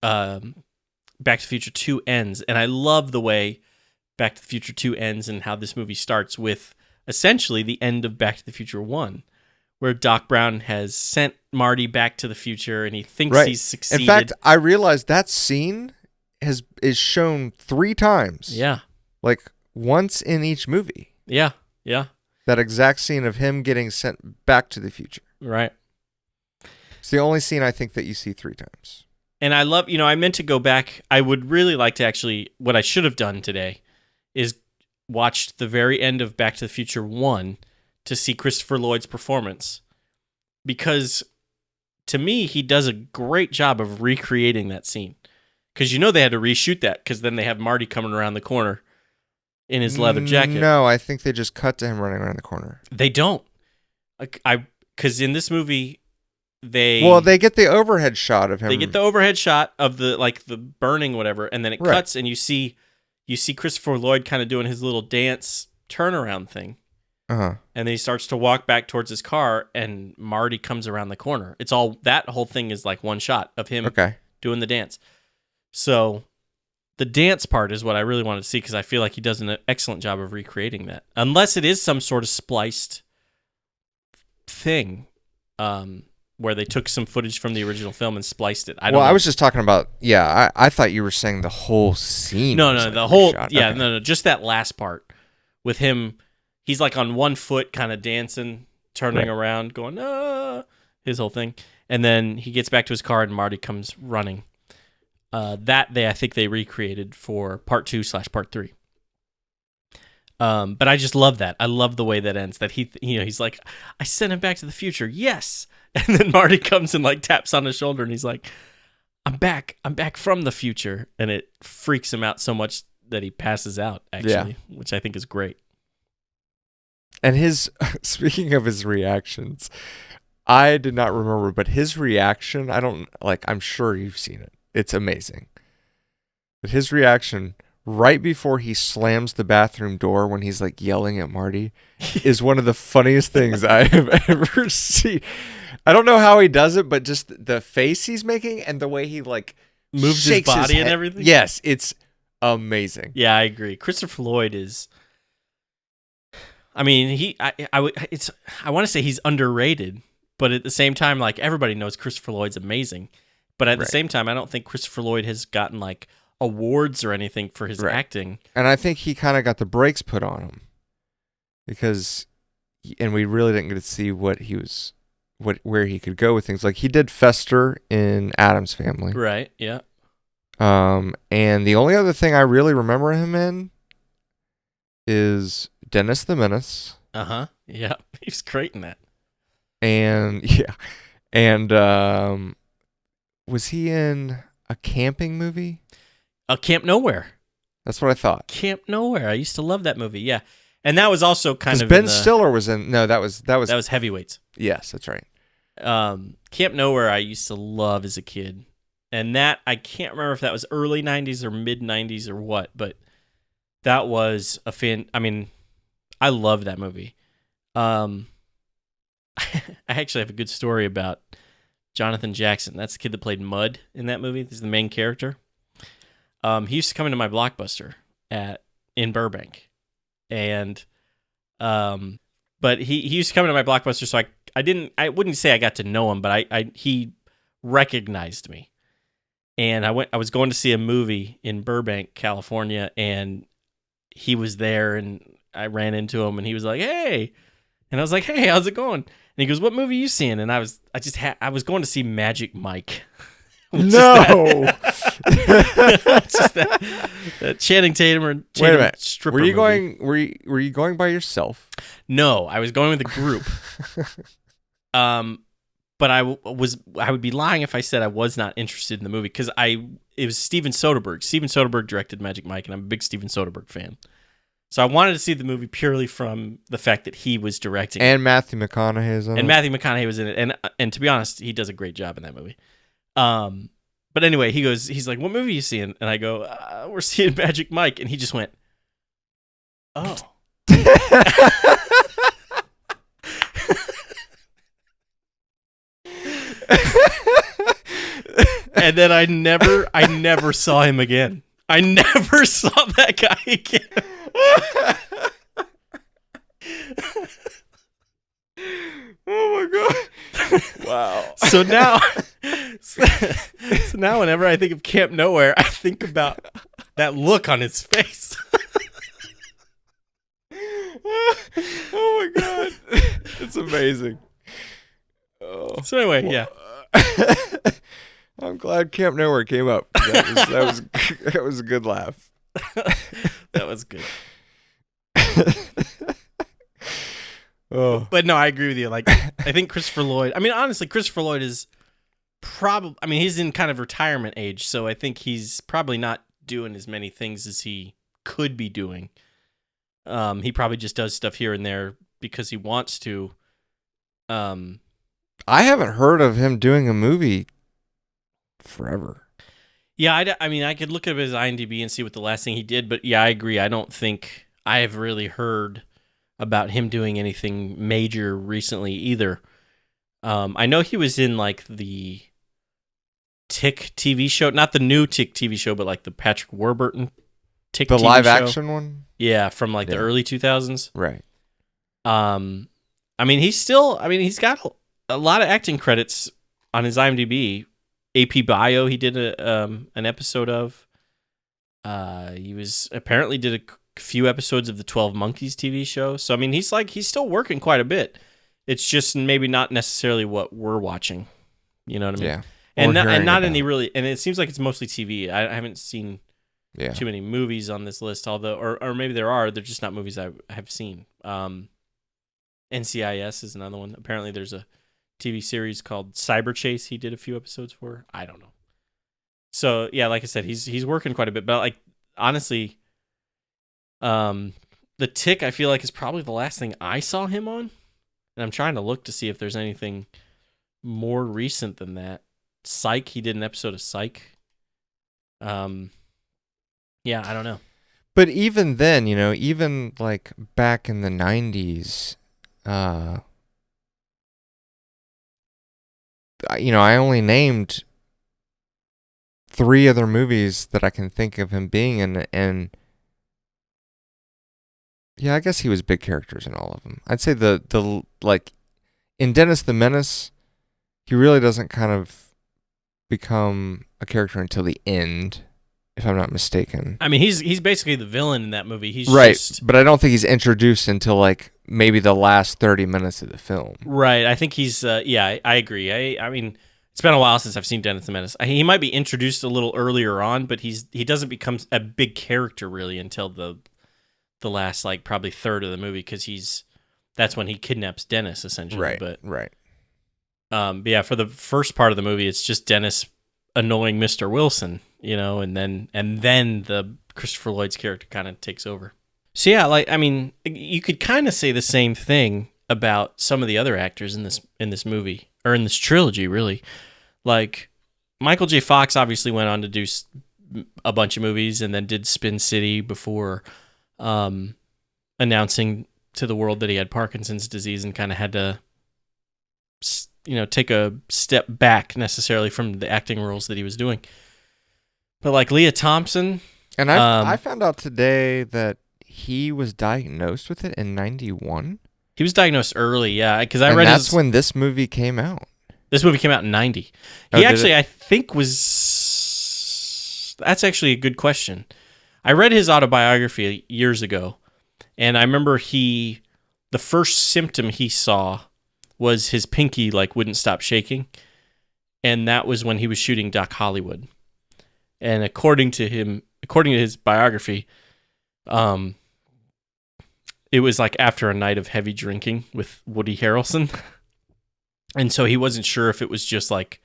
Back to the Future 2 ends, and I love the way Back to the Future 2 ends and how this movie starts with essentially the end of Back to the Future 1, where Doc Brown has sent Marty back to the future and he thinks he's succeeded. In fact, I realized that scene is shown 3 times. Yeah. Like once in each movie. Yeah. Yeah. That exact scene of him getting sent back to the future. Right. It's the only scene I think that you see 3 times. And I love, I meant to go back. I would really like to actually, what I should have done today is watched the very end of Back to the Future 1 to see Christopher Lloyd's performance, because to me he does a great job of recreating that scene, because they had to reshoot that because then they have Marty coming around the corner in his leather jacket. No, I think they just cut to him running around the corner. They don't, because in this movie they get the overhead shot of him. They get the overhead shot of the burning whatever, and then it cuts and you see Christopher Lloyd kind of doing his little dance turnaround thing. Uh-huh. And then he starts to walk back towards his car, and Marty comes around the corner. It's all that whole thing is like one shot of him doing the dance. So the dance part is what I really wanted to see because I feel like he does an excellent job of recreating that. Unless it is some sort of spliced thing where they took some footage from the original film and spliced it. I don't know. I was just talking about, I thought you were saying the whole scene. No, the whole, no, just that last part with him. He's like on one foot kind of dancing, turning around, going, his whole thing. And then he gets back to his car and Marty comes running. I think they recreated for part 2/part 3. But I just love that. I love the way that ends. That he's like, I sent him back to the future. Yes. And then Marty comes and like taps on his shoulder and he's like, I'm back from the future. And it freaks him out so much that he passes out, actually, which I think is great. And speaking of his reactions, I did not remember, but his reaction, I'm sure you've seen it. It's amazing. But his reaction right before he slams the bathroom door when he's like yelling at Marty is one of the funniest things I have ever seen. I don't know how he does it, but just the face he's making and the way he like moves his body and everything. Yes, it's amazing. Yeah, I agree. Christopher Lloyd is, I mean, I want to say he's underrated, but at the same time, like everybody knows Christopher Lloyd's amazing. But at the same time, I don't think Christopher Lloyd has gotten like awards or anything for his acting. And I think he kind of got the brakes put on him and we really didn't get to see where he could go with things. Like he did Fester in Addams Family. Right. Yeah. And the only other thing I really remember him in is Dennis the Menace. Uh-huh. Yeah. He's great in that. And was he in a camping movie? Camp Nowhere. That's what I thought. Camp Nowhere. I used to love that movie. Yeah. And that was also kind of Ben Stiller was in. No, that was Heavyweights. Yes, that's right. Camp Nowhere I used to love as a kid. And that I can't remember if that was early 90s or mid 90s or what, but that was I mean, I love that movie. I actually have a good story about Jonathan Jackson. That's the kid that played Mud in that movie. This is the main character. He used to come into my Blockbuster in Burbank, and but he used to come into my Blockbuster. So I wouldn't say I got to know him, but he recognized me, and I was going to see a movie in Burbank, California, and he was there, and I ran into him, and he was like, "Hey," and I was like, "Hey, how's it going?" And he goes, "What movie are you seeing?" And I was going to see Magic Mike. No. Just that Channing Tatum or Tatum Wait a minute. stripper Were you movie. going? Were you going by yourself? No, I was going with a group. But I would be lying if I said I was not interested in the movie because it was Steven Soderbergh. Steven Soderbergh directed Magic Mike, and I'm a big Steven Soderbergh fan. So I wanted to see the movie purely from the fact that he was directing and Matthew McConaughey's in it. And Matthew McConaughey was in it, and to be honest, he does a great job in that movie. But anyway, he's like, "What movie are you seeing?" And I go, "We're seeing Magic Mike," and he just went, "Oh." And then I never saw him again. I never saw that guy again. Oh my god! Wow. So now, whenever I think of Camp Nowhere, I think about that look on his face. Oh my god! It's amazing. Oh. So anyway, yeah. I'm glad Camp Nowhere came up. That was a good laugh. That was good. Oh. But no, I agree with you. Like, I think Christopher Lloyd. I mean, honestly, Christopher Lloyd is probably. I mean, he's in kind of retirement age, so I think he's probably not doing as many things as he could be doing. He probably just does stuff here and there because he wants to. I haven't heard of him doing a movie forever. Yeah, I mean, I could look at his IMDb and see what the last thing he did, but yeah, I agree. I don't think I have really heard about him doing anything major recently either. I know he was in like the Tick TV show, not the new Tick TV show, but like the Patrick Warburton Tick The TV live show. action one? Yeah, from like the Yeah. early 2000s. Right. I mean, he's got a lot of acting credits on his IMDb. AP Bio, he did an episode of. He was apparently did a few episodes of the 12 Monkeys TV show. So I mean, he's still working quite a bit. It's just maybe not necessarily what we're watching. You know what I mean? Yeah. And Or not hearing any about. really. And it seems like it's mostly TV. I haven't seen Yeah. too many movies on this list, although or maybe there are. They're just not movies I have seen. NCIS is another one. Apparently, there's a TV series called Cyber Chase. He did a few episodes for. I don't know. So yeah, like I said, he's working quite a bit. But like honestly, the Tick I feel like is probably the last thing I saw him on, and I'm trying to look to see if there's anything more recent than that. Psych. He did an episode of Psych. Yeah, I don't know. But even then, even like back in the 90s, I only named 3 other movies that I can think of him being in, and yeah, I guess he was big characters in all of them. I'd say the like in Dennis the Menace, he really doesn't kind of become a character until the end, if I'm not mistaken. I mean, he's basically the villain in that movie. He's Right, just, but I don't think he's introduced until like maybe the last 30 minutes of the film. right. I think he's yeah, I agree. I mean, it's been a while since I've seen Dennis the Menace. He might be introduced a little earlier on, but he doesn't become a big character really until the last like probably third of the movie, because that's when he kidnaps Dennis essentially. Right, But right. but yeah, for the first part of the movie, it's just Dennis annoying Mr. Wilson, and then the Christopher Lloyd's character kind of takes over. So yeah, like I mean, you could kind of say the same thing about some of the other actors in this movie or in this trilogy, really. Like Michael J. Fox obviously went on to do a bunch of movies and then did Spin City before announcing to the world that he had Parkinson's disease and kind of had to take a step back necessarily from the acting roles that he was doing. But like Leah Thompson, And I found out today that he was diagnosed with it in 91. he was diagnosed early, yeah, because I And read that's when this movie came out. this movie came out in 90. Oh, He did actually, it? I think, that's actually a good question. I read his autobiography years ago, and I remember the first symptom he saw was his pinky like wouldn't stop shaking, and that was when he was shooting Doc Hollywood. And according to his biography, it was like after a night of heavy drinking with Woody Harrelson. And so he wasn't sure if it was just like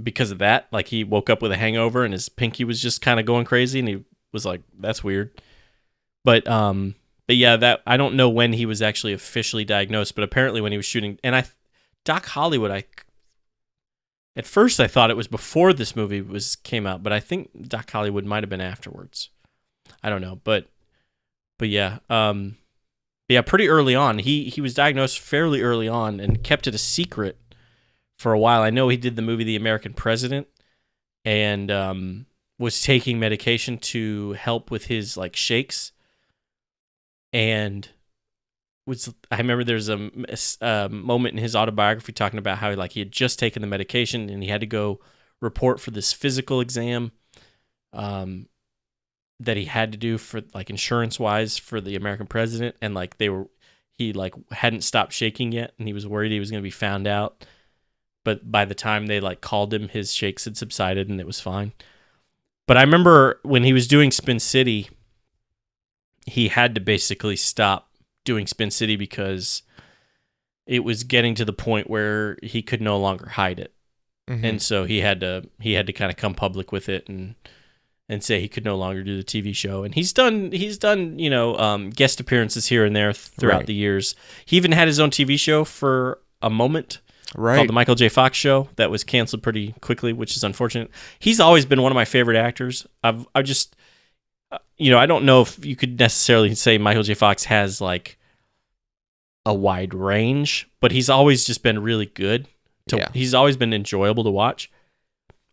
because of that, like he woke up with a hangover and his pinky was just kind of going crazy, and he was like, that's weird. But yeah, that I don't know when he was actually officially diagnosed, but apparently when he was shooting, and Doc Hollywood, at first I thought it was before this movie came out, but I think Doc Hollywood might have been afterwards. I don't know, but yeah, pretty early on. He was diagnosed fairly early on and kept it a secret for a while. I know he did the movie The American President and was taking medication to help with his like shakes. And I remember there's a moment in his autobiography talking about how he had just taken the medication and he had to go report for this physical exam that he had to do for like insurance wise for the American President, and like he hadn't stopped shaking yet, and he was worried he was going to be found out. But by the time they like called him, his shakes had subsided and it was fine. But I remember when he was doing Spin City, he had to basically stop doing Spin City because it was getting to the point where he could no longer hide it. Mm-hmm. And so he had to kind of come public with it and say he could no longer do the TV show. And he's done guest appearances here and there throughout Right. the years. He even had his own TV show for a moment. Right. called The Michael J. Fox Show that was canceled pretty quickly, which is unfortunate. He's always been one of my favorite actors. I just, I don't know if you could necessarily say Michael J. Fox has like a wide range, but he's always just been really good. He's always been enjoyable to watch.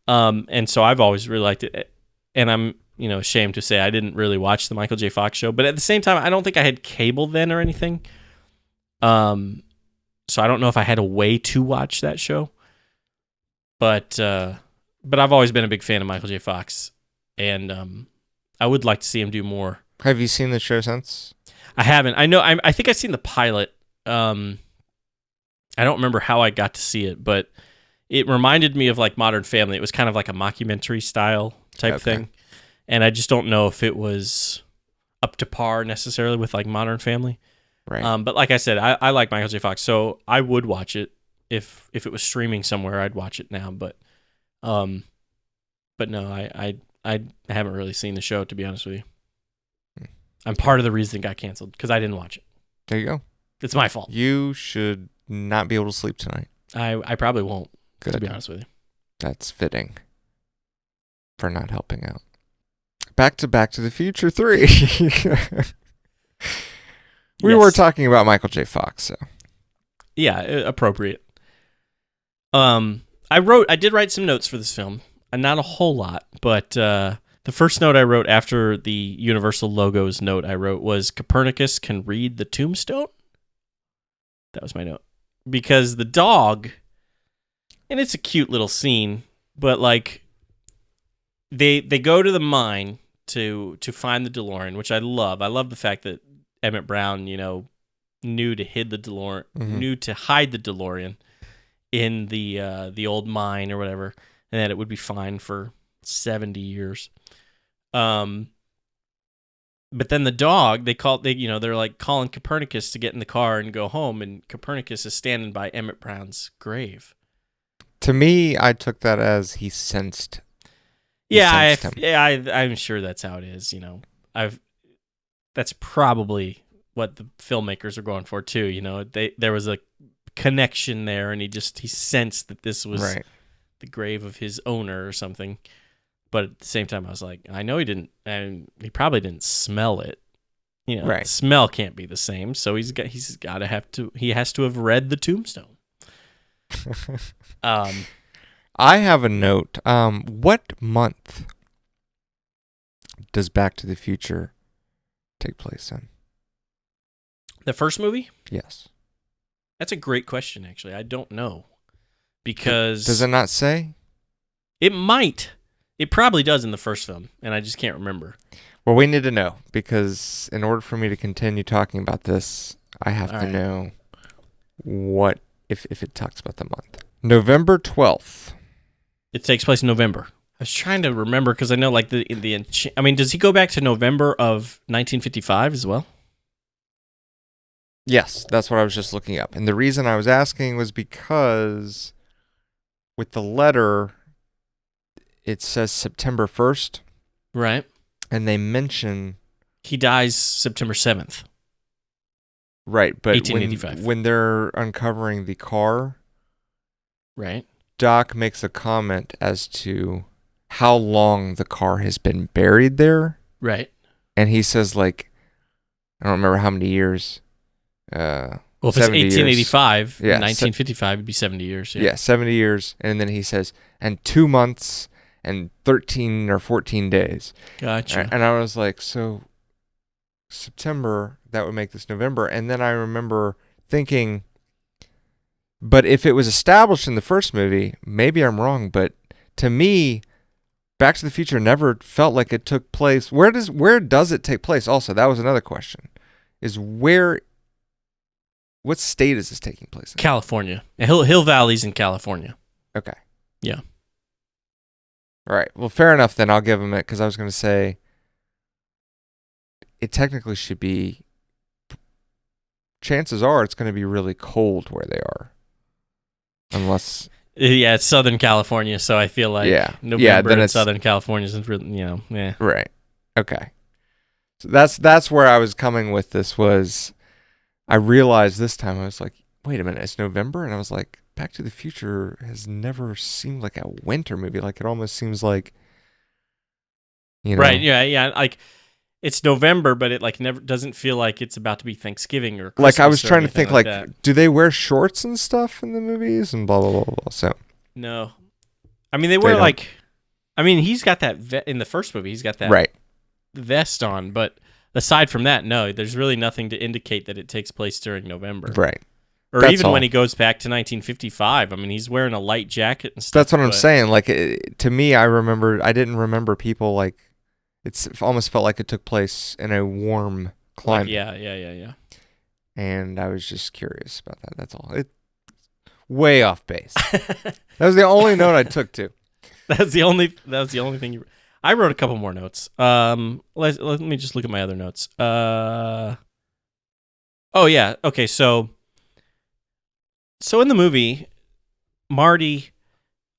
And so I've always really liked it. And I'm, ashamed to say I didn't really watch the Michael J. Fox Show, but at the same time, I don't think I had cable then or anything. So I don't know if I had a way to watch that show, but I've always been a big fan of Michael J. Fox, and I would like to see him do more. Have you seen the show since? I haven't. I think I've seen the pilot. I don't remember how I got to see it, but it reminded me of like Modern Family. It was kind of like a mockumentary style type thing. And I just don't know if it was up to par necessarily with like Modern Family. Right. But like I said, I like Michael J. Fox, so I would watch it if it was streaming somewhere. I'd watch it now, but no, I haven't really seen the show, to be honest with you. I'm part of the reason it got canceled because I didn't watch it. There you go. It's my fault. You should not be able to sleep tonight. I probably won't. Good. To be honest with you. That's fitting for not helping out. Back to the Future 3. We were talking about Michael J. Fox, so. Yeah, appropriate. I did write some notes for this film. Not a whole lot, but the first note I wrote after the Universal logos note I wrote was Copernicus can read the tombstone. That was my note. Because the dog, and it's a cute little scene, but like they go to the mine to find the DeLorean, which I love. I love the fact that Emmett Brown, knew to hide the DeLorean in the old mine or whatever, and that it would be fine for 70 years. But then the dog, they're like calling Copernicus to get in the car and go home, and Copernicus is standing by Emmett Brown's grave. To me, I took that as he sensed. I'm sure that's how it is. That's probably what the filmmakers are going for too. There was a connection there, and he sensed that this was the grave of his owner or something. But at the same time, I was like, I know he didn't, and he probably didn't smell it. Smell can't be the same. So he has to have read the tombstone. I have a note. What month does Back to the Future take place in? The first movie? Yes. That's a great question, actually. I don't know. Because... Does it not say? It might. It probably does in the first film, and I just can't remember. Well, we need to know, because in order for me to continue talking about this, I have to know what, if it talks about the month. November 12th. It takes place in November. I was trying to remember, because I know, like, does he go back to November of 1955 as well? Yes, that's what I was just looking up. And the reason I was asking was because with the letter, it says September 1st. Right. And they mention... He dies September 7th. Right, but 1885. When they're uncovering the car... Right. Doc makes a comment as to how long the car has been buried there. Right. And he says, like, I don't remember how many years... well, if it's 1885, 1955 would be 70 years. Yeah, 70 years. And then he says, and 2 months and 13 or 14 days. Gotcha. And I was like, so September, that would make this November. And then I remember thinking, but if it was established in the first movie, maybe I'm wrong, but to me, Back to the Future never felt like it took place. Where does it take place? Also, that was another question. What state is this taking place in? California. Hill Valley's in California. Okay. Yeah. All right. Well, fair enough then. I'll give them it, because I was going to say it technically should be, chances are it's going to be really cold where they are. Unless... Yeah, it's Southern California, so I feel like November in Southern California isn't really, Right. Okay. So that's where I was coming with this was... I realized this time, I was like, wait a minute, it's November? And I was like, Back to the Future has never seemed like a winter movie. Like it almost seems like, Right? Yeah. Like it's November, but it like never doesn't feel like it's about to be Thanksgiving or Christmas. Like I was trying to think, like, that. do they wear shorts and stuff in the movies and blah blah blah blah. So No, I mean they wear like, I mean he's got that in the first movie. He's got that vest on, but aside from that, no, there's really nothing to indicate that it takes place during November. Right. Or that's even when he goes back to 1955. I mean, he's wearing a light jacket and stuff. That's what I'm saying. Like, to me, I didn't remember people, like, it almost felt like it took place in a warm climate. Like, yeah. And I was just curious about that. That's all. Way off base. That was the only note I took, too. That was the only thing I wrote a couple more notes. Let me just look at my other notes. Oh, yeah. Okay, So in the movie, Marty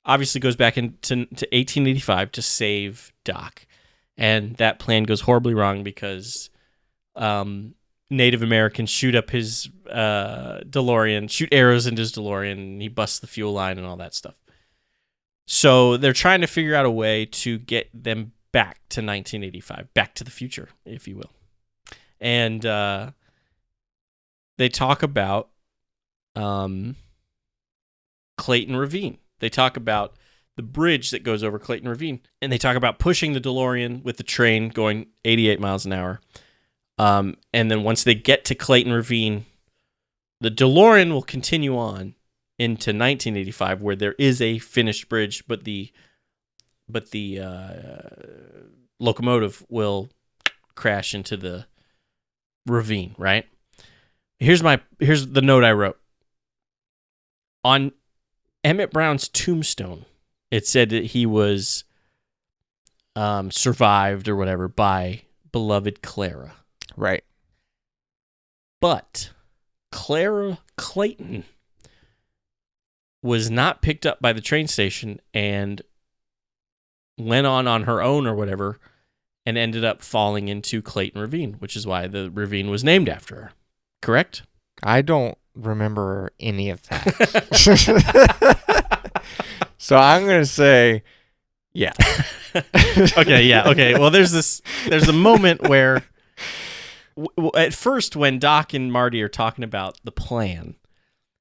obviously goes back into 1885 to save Doc, and that plan goes horribly wrong because Native Americans shoot up his DeLorean, shoot arrows into his DeLorean, and he busts the fuel line and all that stuff. So they're trying to figure out a way to get them back to 1985, back to the future, if you will. And they talk about Clayton Ravine. They talk about the bridge that goes over Clayton Ravine, and they talk about pushing the DeLorean with the train going 88 miles an hour. And then once they get to Clayton Ravine, the DeLorean will continue on into 1985, where there is a finished bridge, but the locomotive will crash into the ravine. Right? Here's the note I wrote. On Emmett Brown's tombstone, it said that he was survived or whatever by beloved Clara. Right. But Clara Clayton was not picked up by the train station and went on her own or whatever and ended up falling into Clayton Ravine, which is why the ravine was named after her. Correct? I don't remember any of that. So I'm going to say, yeah. Okay, yeah, okay. Well, there's a moment where at first when Doc and Marty are talking about the plan,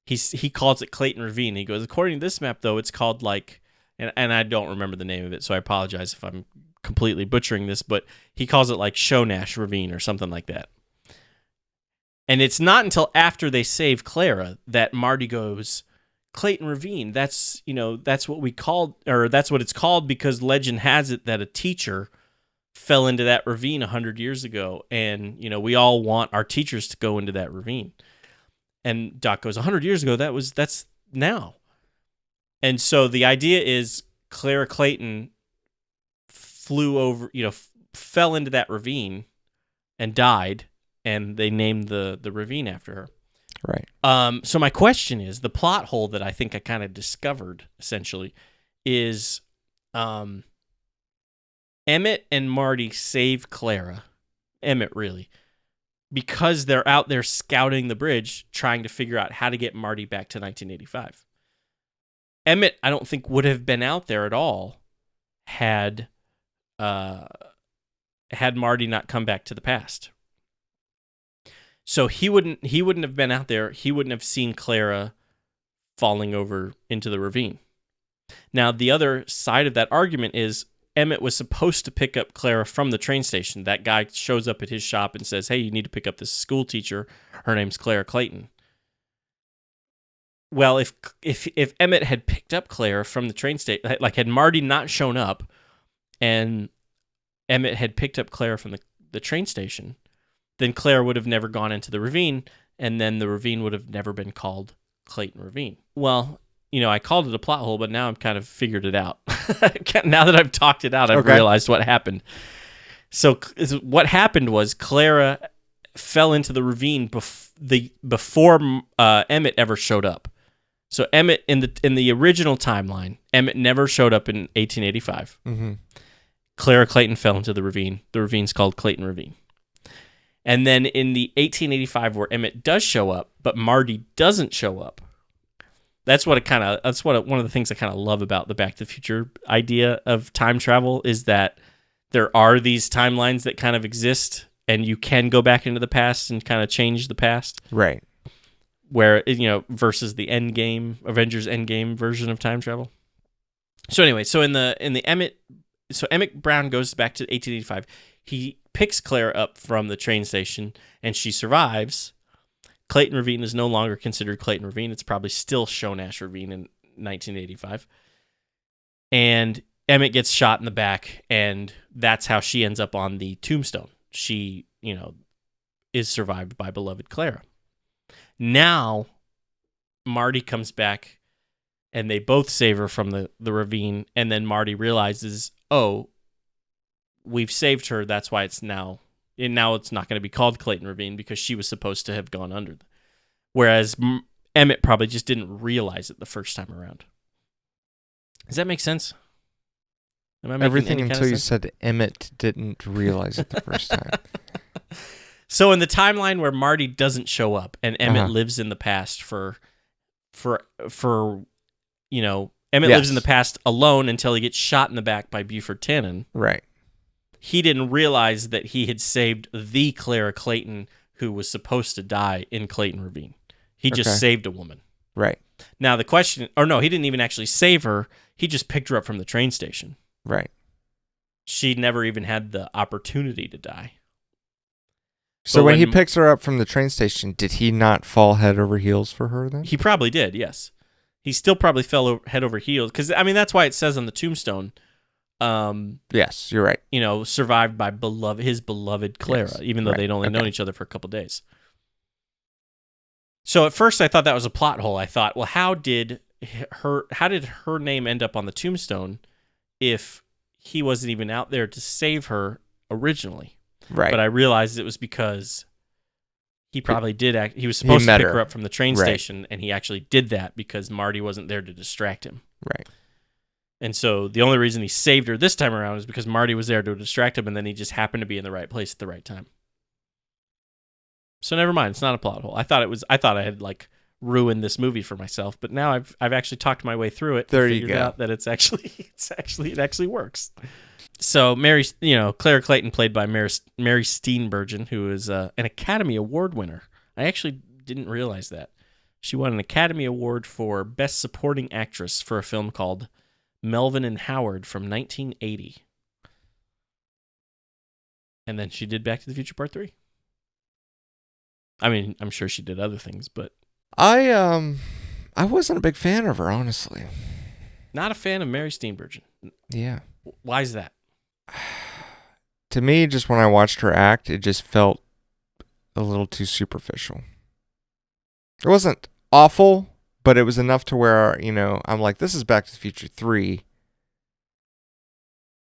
he calls it Clayton Ravine. He goes, according to this map, though, it's called like, and I don't remember the name of it, so I apologize if I'm completely butchering this, but he calls it like Shonash Ravine or something like that. And it's not until after they save Clara that Marty goes, Clayton Ravine, that's what we called, or that's what it's called because legend has it that a teacher fell into that ravine 100 years ago, and we all want our teachers to go into that ravine. And Doc goes, 100 years ago, that's now. And so the idea is Clara Clayton flew over, fell into that ravine and died, and they named the ravine after her. Right. So my question is, the plot hole that I think I kind of discovered, essentially, is Emmett and Marty save Clara. Emmett, really. Because they're out there scouting the bridge, trying to figure out how to get Marty back to 1985. Emmett, I don't think, would have been out there at all had Marty not come back to the past. So he wouldn't have been out there. He wouldn't have seen Clara falling over into the ravine. Now, the other side of that argument is Emmett was supposed to pick up Clara from the train station. That guy shows up at his shop and says, hey, you need to pick up this school teacher. Her name's Clara Clayton. Well, if Emmett had picked up Clara from the train station, like had Marty not shown up and Emmett had picked up Clara from the train station, then Clara would have never gone into the ravine, and then the ravine would have never been called Clayton Ravine. Well, I called it a plot hole, but now I've kind of figured it out. Now that I've talked it out, I've realized what happened. So what happened was Clara fell into the ravine before Emmett ever showed up. So Emmett, in the original timeline, Emmett never showed up in 1885. Mm-hmm. Clara Clayton fell into the ravine. The ravine's called Clayton Ravine. And then in the 1885 where Emmett does show up, but Marty doesn't show up, That's what one of the things I kind of love about the Back to the Future idea of time travel is that there are these timelines that kind of exist, and you can go back into the past and kind of change the past. Right. Where, versus the Avengers Endgame version of time travel. So anyway, so in the Emmett Brown goes back to 1885. He picks Claire up from the train station, and she survives. Clayton Ravine is no longer considered Clayton Ravine. It's probably still Shonash Ravine in 1985. And Emmett gets shot in the back, and that's how she ends up on the tombstone. She, is survived by beloved Clara. Now, Marty comes back, and they both save her from the ravine, and then Marty realizes, oh, we've saved her, that's why it's now it's not going to be called Clayton Ravine because she was supposed to have gone under. Whereas Emmett probably just didn't realize it the first time around. Does that make sense? Am I making Everything any kind until of you sense? said Emmett didn't realize it the first time. So in the timeline where Marty doesn't show up and Emmett lives in the past Emmett lives in the past alone until he gets shot in the back by Buford Tannen. Right. He didn't realize that he had saved the Clara Clayton who was supposed to die in Clayton Ravine. He just saved a woman. Right. Now the question, or no, he didn't even actually save her. He just picked her up from the train station. Right. She never even had the opportunity to die. So when he picks her up from the train station, did he not fall head over heels for her then? He probably did, yes. He still probably fell head over heels. Because, that's why it says on the tombstone, yes, you're right. Survived by his beloved Clara, even though they'd only known each other for a couple days. So at first I thought that was a plot hole. I thought, well, how did her name end up on the tombstone if he wasn't even out there to save her originally? Right. But I realized it was because he probably did act. He was supposed to pick her up from the train station, and he actually did that because Marty wasn't there to distract him. Right. And so the only reason he saved her this time around is because Marty was there to distract him, and then he just happened to be in the right place at the right time. So never mind, it's not a plot hole. I thought I had ruined this movie for myself, but now I've actually talked my way through it. There and you go. Figured out that it actually works. So Clara Clayton, played by Mary Steenburgen, who is an Academy Award winner. I actually didn't realize that. She won an Academy Award for Best Supporting Actress for a film called Melvin and Howard from 1980. And then she did Back to the Future Part 3. I'm sure she did other things, but I wasn't a big fan of her, honestly. Not a fan of Mary Steenburgen. Yeah. Why is that? To me, just when I watched her act, it just felt a little too superficial. It wasn't awful, but it was enough to where, I'm like, this is Back to the Future 3.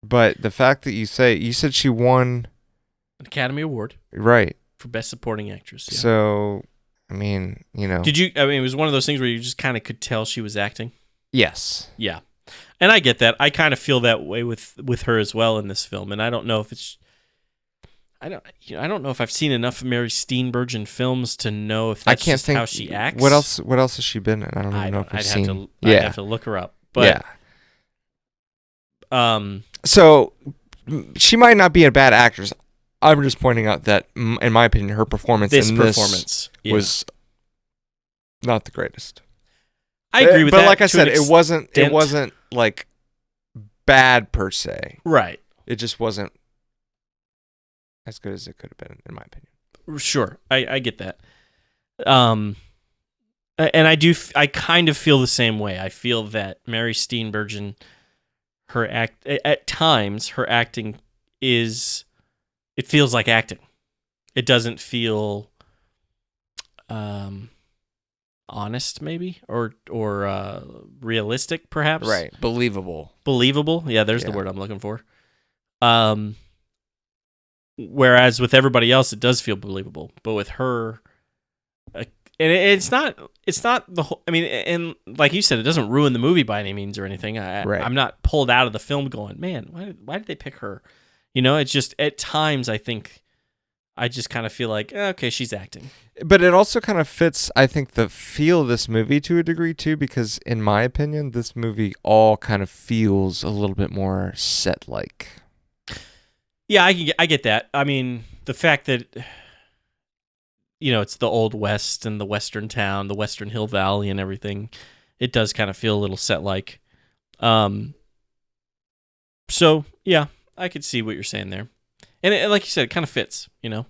But the fact that you said she won An Academy Award. Right. For Best Supporting Actress. Yeah. So, Did you, it was one of those things where you just kind of could tell she was acting? Yes. Yeah. And I get that. I kind of feel that way with her as well in this film. And I don't know if it's, I don't know if I've seen enough Mary Steenburgen films to know if that's just how she acts. What else has she been in? I don't even know if I've seen. I'd have to look her up. But, So she might not be a bad actress. I'm just pointing out that, in my opinion, her performance in this was not the greatest. I agree with that. But like I said, it wasn't like bad per se. Right. It just wasn't as good as it could have been, in my opinion. Sure. I get that. And I kind of feel the same way. I feel that Mary Steenburgen, at times, her acting it feels like acting. It doesn't feel honest, maybe, or realistic, perhaps. Right. Believable. Yeah, there's the word I'm looking for. Whereas with everybody else, it does feel believable, but with her, and it's not the whole. And like you said, it doesn't ruin the movie by any means or anything. I'm not pulled out of the film going, man, why did they pick her? It's just at times I think I just kind of feel like, okay, she's acting. But it also kind of fits, I think, the feel of this movie to a degree too, because in my opinion, this movie all kind of feels a little bit more set-like. Yeah, I get that. I mean, the fact that it's the Old West and the Western town, the Western Hill Valley, and everything, it does kind of feel a little set-like. So yeah, I could see what you're saying there, and like you said, it kind of fits. Yeah.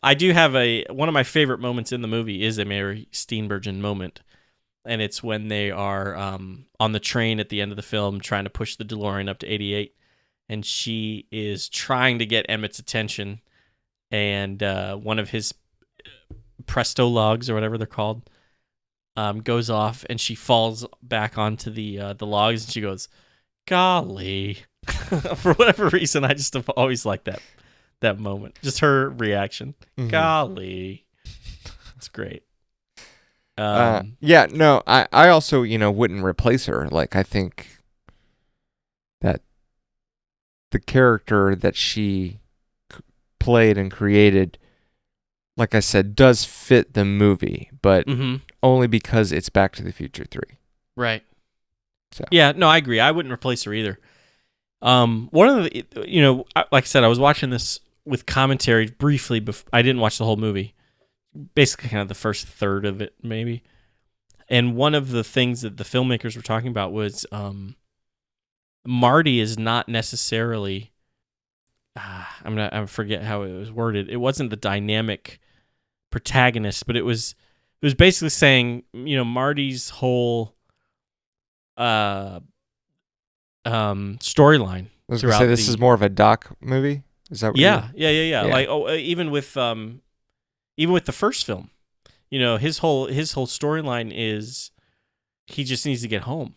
I do have one of my favorite moments in the movie is a Mary Steenburgen moment, and it's when they are on the train at the end of the film trying to push the DeLorean up to 88, and she is trying to get Emmett's attention, and one of his Presto logs or whatever they're called goes off, and she falls back onto the logs, and she goes, "Golly!" For whatever reason, I just have always liked that moment. Just her reaction. Mhm. Golly. It's great. Yeah, no, I also, wouldn't replace her. Like, I think that the character that she played and created, like I said, does fit the movie, but only because it's Back to the Future 3. Right. So. Yeah, no, I agree. I wouldn't replace her either. One of the, like I said, I was watching this with commentary briefly. I didn't watch the whole movie. Basically, kind of the first third of it, maybe. And one of the things that the filmmakers were talking about was Marty is not necessarily. I forget how it was worded. It wasn't the dynamic protagonist, but it was basically saying, Marty's whole storyline. I was gonna say this is more of a doc movie. Is that what? Yeah. Like even with the first film, his whole storyline is he just needs to get home.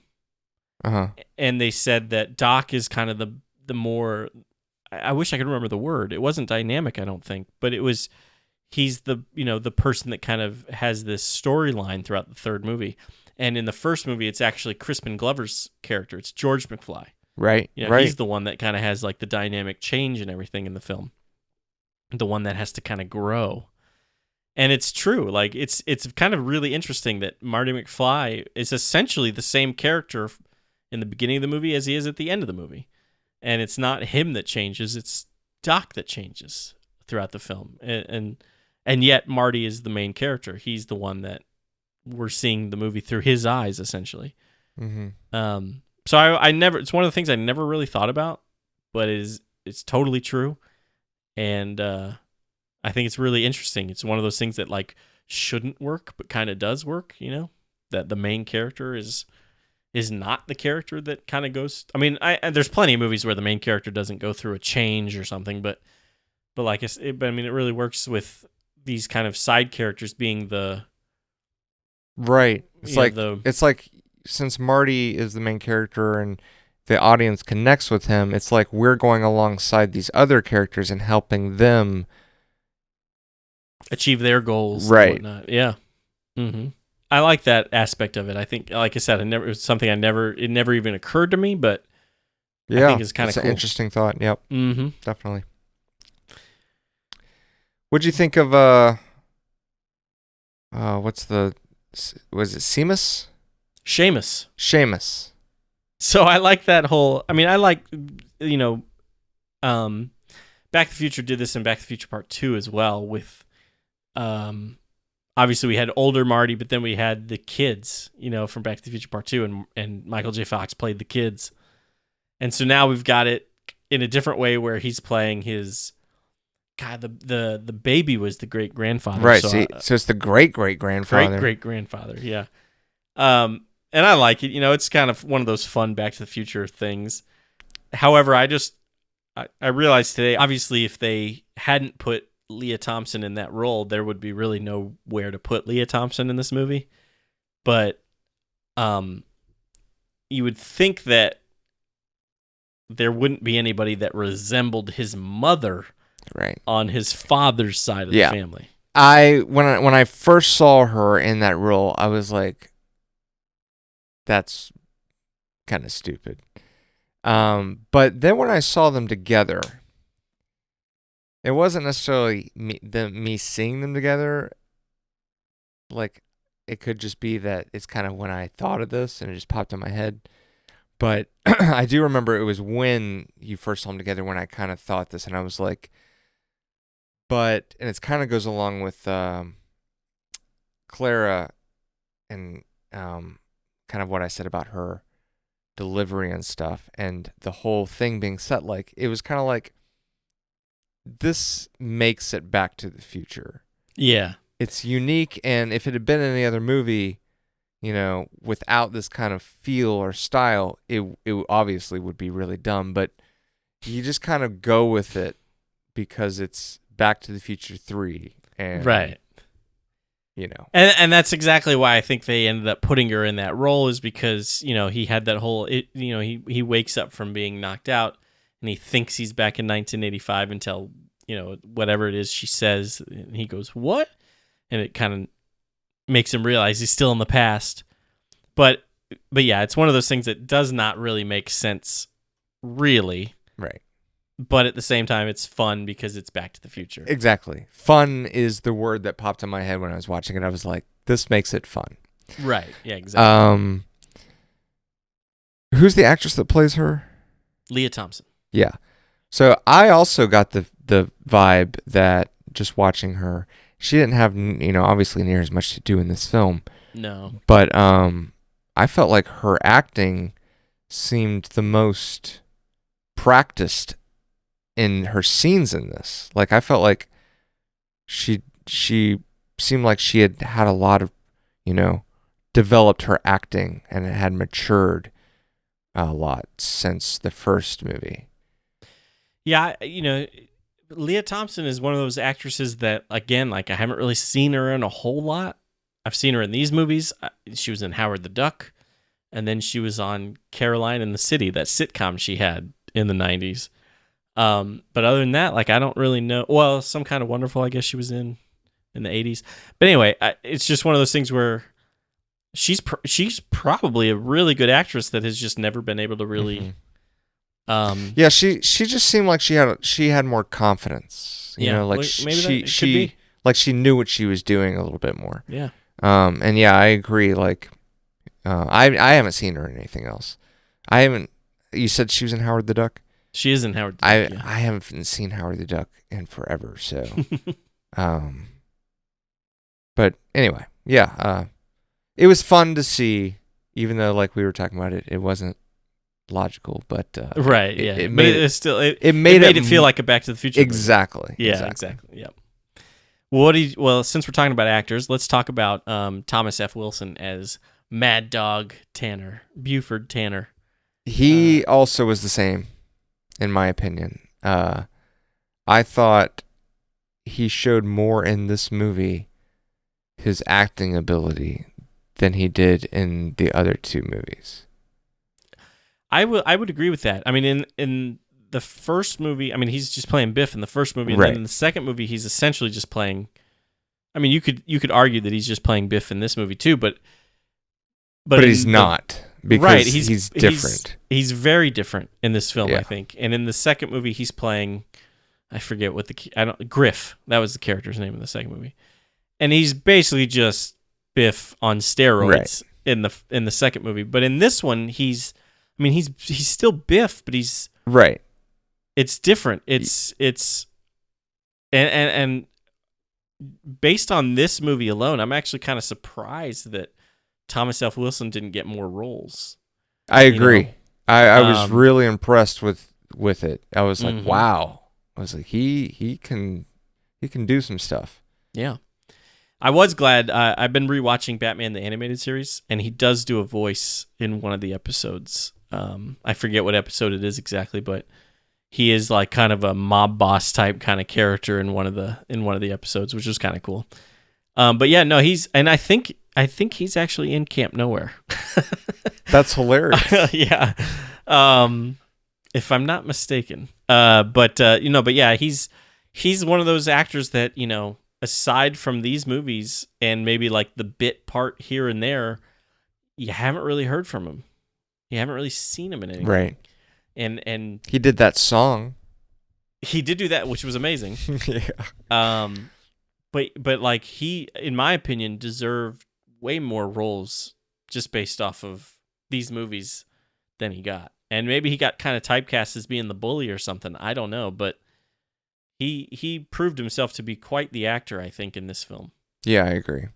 And they said that Doc is kind of the more. I wish I could remember the word. It wasn't dynamic, I don't think, but it was. He's the the person that kind of has this storyline throughout the third movie. And in the first movie, it's actually Crispin Glover's character. It's George McFly. Right. He's the one that kind of has like the dynamic change and everything in the film. The one that has to kind of grow. And it's true. Like it's kind of really interesting that Marty McFly is essentially the same character in the beginning of the movie as he is at the end of the movie. And it's not him that changes, it's Doc that changes throughout the film. And yet Marty is the main character. He's the one that we're seeing the movie through his eyes, essentially. So I never. It's one of the things I never really thought about, but it's totally true, and I think it's really interesting. It's one of those things that like shouldn't work, but kind of does work. That the main character is not the character that kind of goes. I mean, there's plenty of movies where the main character doesn't go through a change or something, but like it really works with these kind of side characters being the. Right. It's like since Marty is the main character and the audience connects with him, it's like we're going alongside these other characters and helping them achieve their goals. Right. And whatnot. Yeah. Mm-hmm. I like that aspect of it. I think, like I said, it was something it never even occurred to me, but I think it's kind of cool. An interesting thought. Yep. Mm-hmm. Definitely. What'd you think of was it Seamus? Seamus. So I like that whole. I mean, I like Back to the Future did this in Back to the Future Part 2 as well. With obviously we had older Marty, but then we had the kids, from Back to the Future Part 2, and Michael J. Fox played the kids, and so now we've got it in a different way where he's playing his. God, the baby was the great grandfather, right? So it's the great grandfather. Great grandfather, yeah. And I like it. It's kind of one of those fun Back to the Future things. However, I realized today, obviously, if they hadn't put Leah Thompson in that role, there would be really nowhere to put Leah Thompson in this movie. But you would think that there wouldn't be anybody that resembled his mother, right, on his father's side of the family. When I first saw her in that role, I was like, that's kind of stupid. But then when I saw them together, it wasn't necessarily me seeing them together. Like, it could just be that it's kind of when I thought of this and it just popped in my head. But I do remember it was when you first saw them together when I kind of thought this, and I was like, and it kind of goes along with Clara and kind of what I said about her delivery and stuff, and the whole thing being set like, it was kind of like, this makes it Back to the Future. Yeah. It's unique, and if it had been any other movie, without this kind of feel or style, it obviously would be really dumb, but you just kind of go with it because it's Back to the Future 3. And, right. And that's exactly why I think they ended up putting her in that role, is because, he had that whole, he wakes up from being knocked out and he thinks he's back in 1985 until, whatever it is she says, and he goes, "What?" And it kind of makes him realize he's still in the past. But yeah, it's one of those things that does not really make sense, really. Right. But at the same time, it's fun because it's Back to the Future. Exactly. Fun is the word that popped in my head when I was watching it. I was like, this makes it fun. Right. Yeah, exactly. Who's the actress that plays her? Leah Thompson. Yeah. So I also got the vibe that just watching her, she didn't have, obviously near as much to do in this film. No. But I felt like her acting seemed the most practiced in her scenes in this. Like, I felt like she seemed like she had a lot of, developed her acting and it had matured a lot since the first movie. Yeah, Leah Thompson is one of those actresses that, again, like, I haven't really seen her in a whole lot. I've seen her in these movies. She was in Howard the Duck, and then she was on Caroline in the City, that sitcom she had in the 90s. But other than that, like, I don't really know. Well, Some Kind of Wonderful, I guess she was in the 80s. But anyway, it's just one of those things where she's probably a really good actress that has just never been able to really. Yeah, she just seemed like she had more confidence. Like maybe she knew what she was doing a little bit more. Yeah. And yeah, I agree. Like, I haven't seen her in anything else. I haven't. You said she was in Howard the Duck? She is in Howard the Duck. Yeah. I haven't seen Howard the Duck in forever. So, but anyway, yeah. It was fun to see, even though, like we were talking about, it wasn't logical, but right, yeah. It made it made it feel like a Back to the Future. Exactly. Movie. Yeah, exactly. Yep. Well, since we're talking about actors, let's talk about Thomas F. Wilson as Mad Dog Buford Tanner. He also was the same, in my opinion. I thought he showed more in this movie, his acting ability, than he did in the other two movies. I would agree with that. I mean, in the first movie, I mean, he's just playing Biff in the first movie, and right. then in the second movie, he's essentially just playing. I mean, you could argue that he's just playing Biff in this movie too, but he's not, because right, he's different. He's very different in this film, yeah. I think. And in the second movie, he's playing, I forget what Griff. That was the character's name in the second movie, and he's basically just Biff on steroids right. in the second movie. But in this one, he's still Biff, but he's right. It's different. It's and based on this movie alone, I'm actually kind of surprised that Thomas F. Wilson didn't get more roles. I agree. I was really impressed with it. I was like, wow. I was like, he can do some stuff. Yeah. I was glad. I've been rewatching Batman the Animated Series, and he does do a voice in one of the episodes. I forget what episode it is exactly, but he is like kind of a mob boss type kind of character in one of the episodes, which was kind of cool. But yeah, no, I think he's actually in Camp Nowhere. That's hilarious. Yeah. If I'm not mistaken. But yeah, he's one of those actors that, aside from these movies and maybe like the bit part here and there, you haven't really heard from him. You haven't really seen him in anything. Right. And he did that song. He did do that, which was amazing. Yeah. But like he, in my opinion, deserved way more roles just based off of these movies than he got. And maybe he got kind of typecast as being the bully or something. I don't know, but he proved himself to be quite the actor, I think, in this film. Yeah, I agree.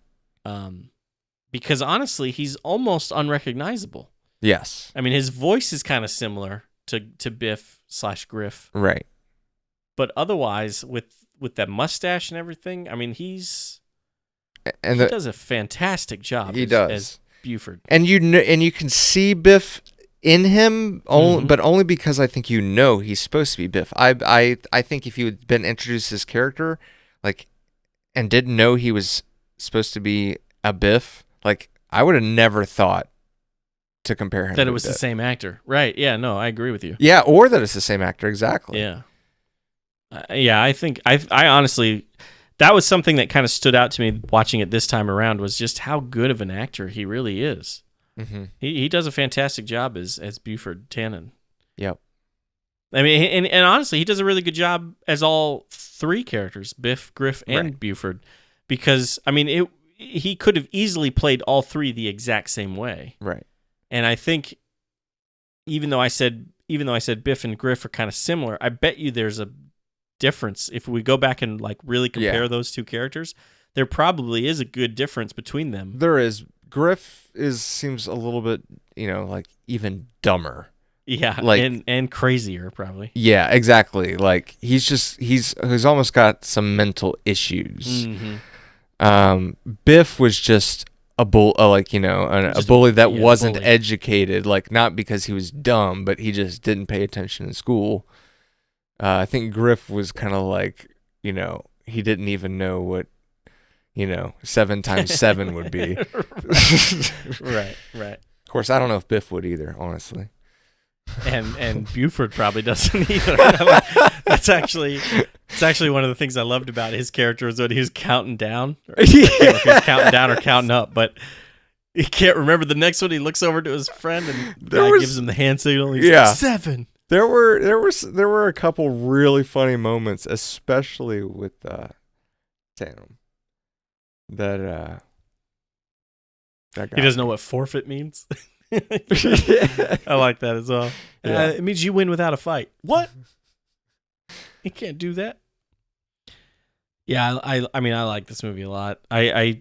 Because honestly, he's almost unrecognizable. Yes. I mean, his voice is kind of similar to Biff/Griff. Right. But otherwise, with that mustache and everything, I mean, he does a fantastic job. He does as Buford, and you can see Biff in him, but only because I think he's supposed to be Biff. I think if you had been introduced to this character, like, and didn't know he was supposed to be a Biff, like, I would have never thought to compare him that to it was Biff. the same actor, right? Yeah, no, I agree with you. Yeah, or that it's the same actor, exactly. Yeah. I think I honestly, that was something that kind of stood out to me watching it this time around, was just how good of an actor he really is. Mm-hmm. He does a fantastic job as Buford Tannen. Yep. I mean, and honestly, he does a really good job as all three characters, Biff, Griff, and Right. Buford, because I mean, he could have easily played all three the exact same way. Right. And I think even though I said Biff and Griff are kind of similar, I bet you there's a difference if we go back and like really compare those two characters. There probably is a good difference between them. There is. Griff seems a little bit, like even dumber. Yeah, like, and crazier probably. Yeah, exactly. Like he's almost got some mental issues. Mm-hmm. Biff was just a bully that wasn't bully. educated, like not because he was dumb, but he just didn't pay attention in school. I think Griff was kind of like, he didn't even know what 7 times 7 would be. Right. Of course, I don't know if Biff would either, honestly. And Buford probably doesn't either. It's actually one of the things I loved about his character was when he was counting down. Or, if he was counting down or counting up, but he can't remember the next one. He looks over to his friend and the guy gives him the hand signal. He's like, 7. There were a couple really funny moments, especially with Tannen. That guy. He doesn't know what forfeit means. I like that as well. Yeah. It means you win without a fight. What? You can't do that. Yeah, I mean, I like this movie a lot. I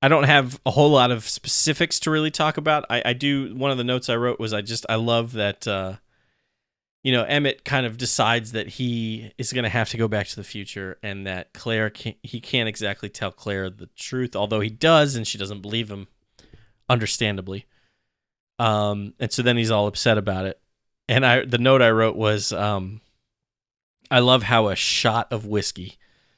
don't have a whole lot of specifics to really talk about. I do. One of the notes I wrote was I love that. Emmett kind of decides that he is going to have to go back to the future, and that Claire can't exactly tell Claire the truth, although he does, and she doesn't believe him, understandably. And so then he's all upset about it. And the note I wrote was, I love how a shot of whiskey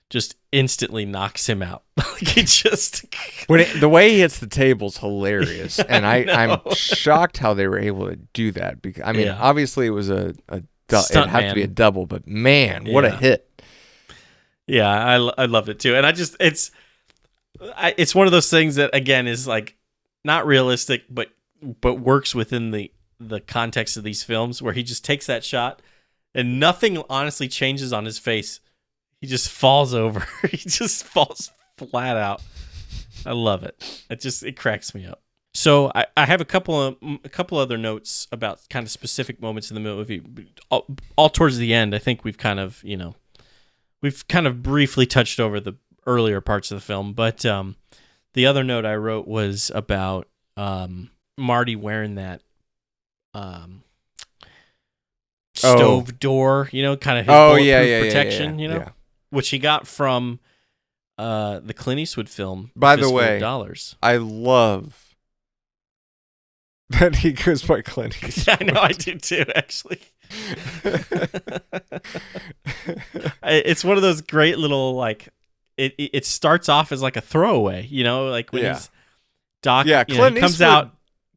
just instantly knocks him out. Like it just the way he hits the table's hilarious, Yeah, and I know. I'm shocked how they were able to do that. Because I mean, obviously it was it had to be a double, but man, what a hit! Yeah, I loved it too, and it's one of those things that again is like not realistic, but works within the context of these films, where he just takes that shot and nothing honestly changes on his face. He just falls over. He just falls flat out. I love it. It cracks me up. So I have a couple other notes about kind of specific moments in the movie. All towards the end, I think we've kind of briefly touched over the earlier parts of the film. But the other note I wrote was about Marty wearing that stove door, kind of his bulletproof protection, which he got from the Clint Eastwood film. By the way, $dollars. I love that he goes by Clint Eastwood. I know, I do too, actually. It's one of those great little, like, it starts off as like a throwaway, like when he's Doc, Clint he comes Eastwood, out.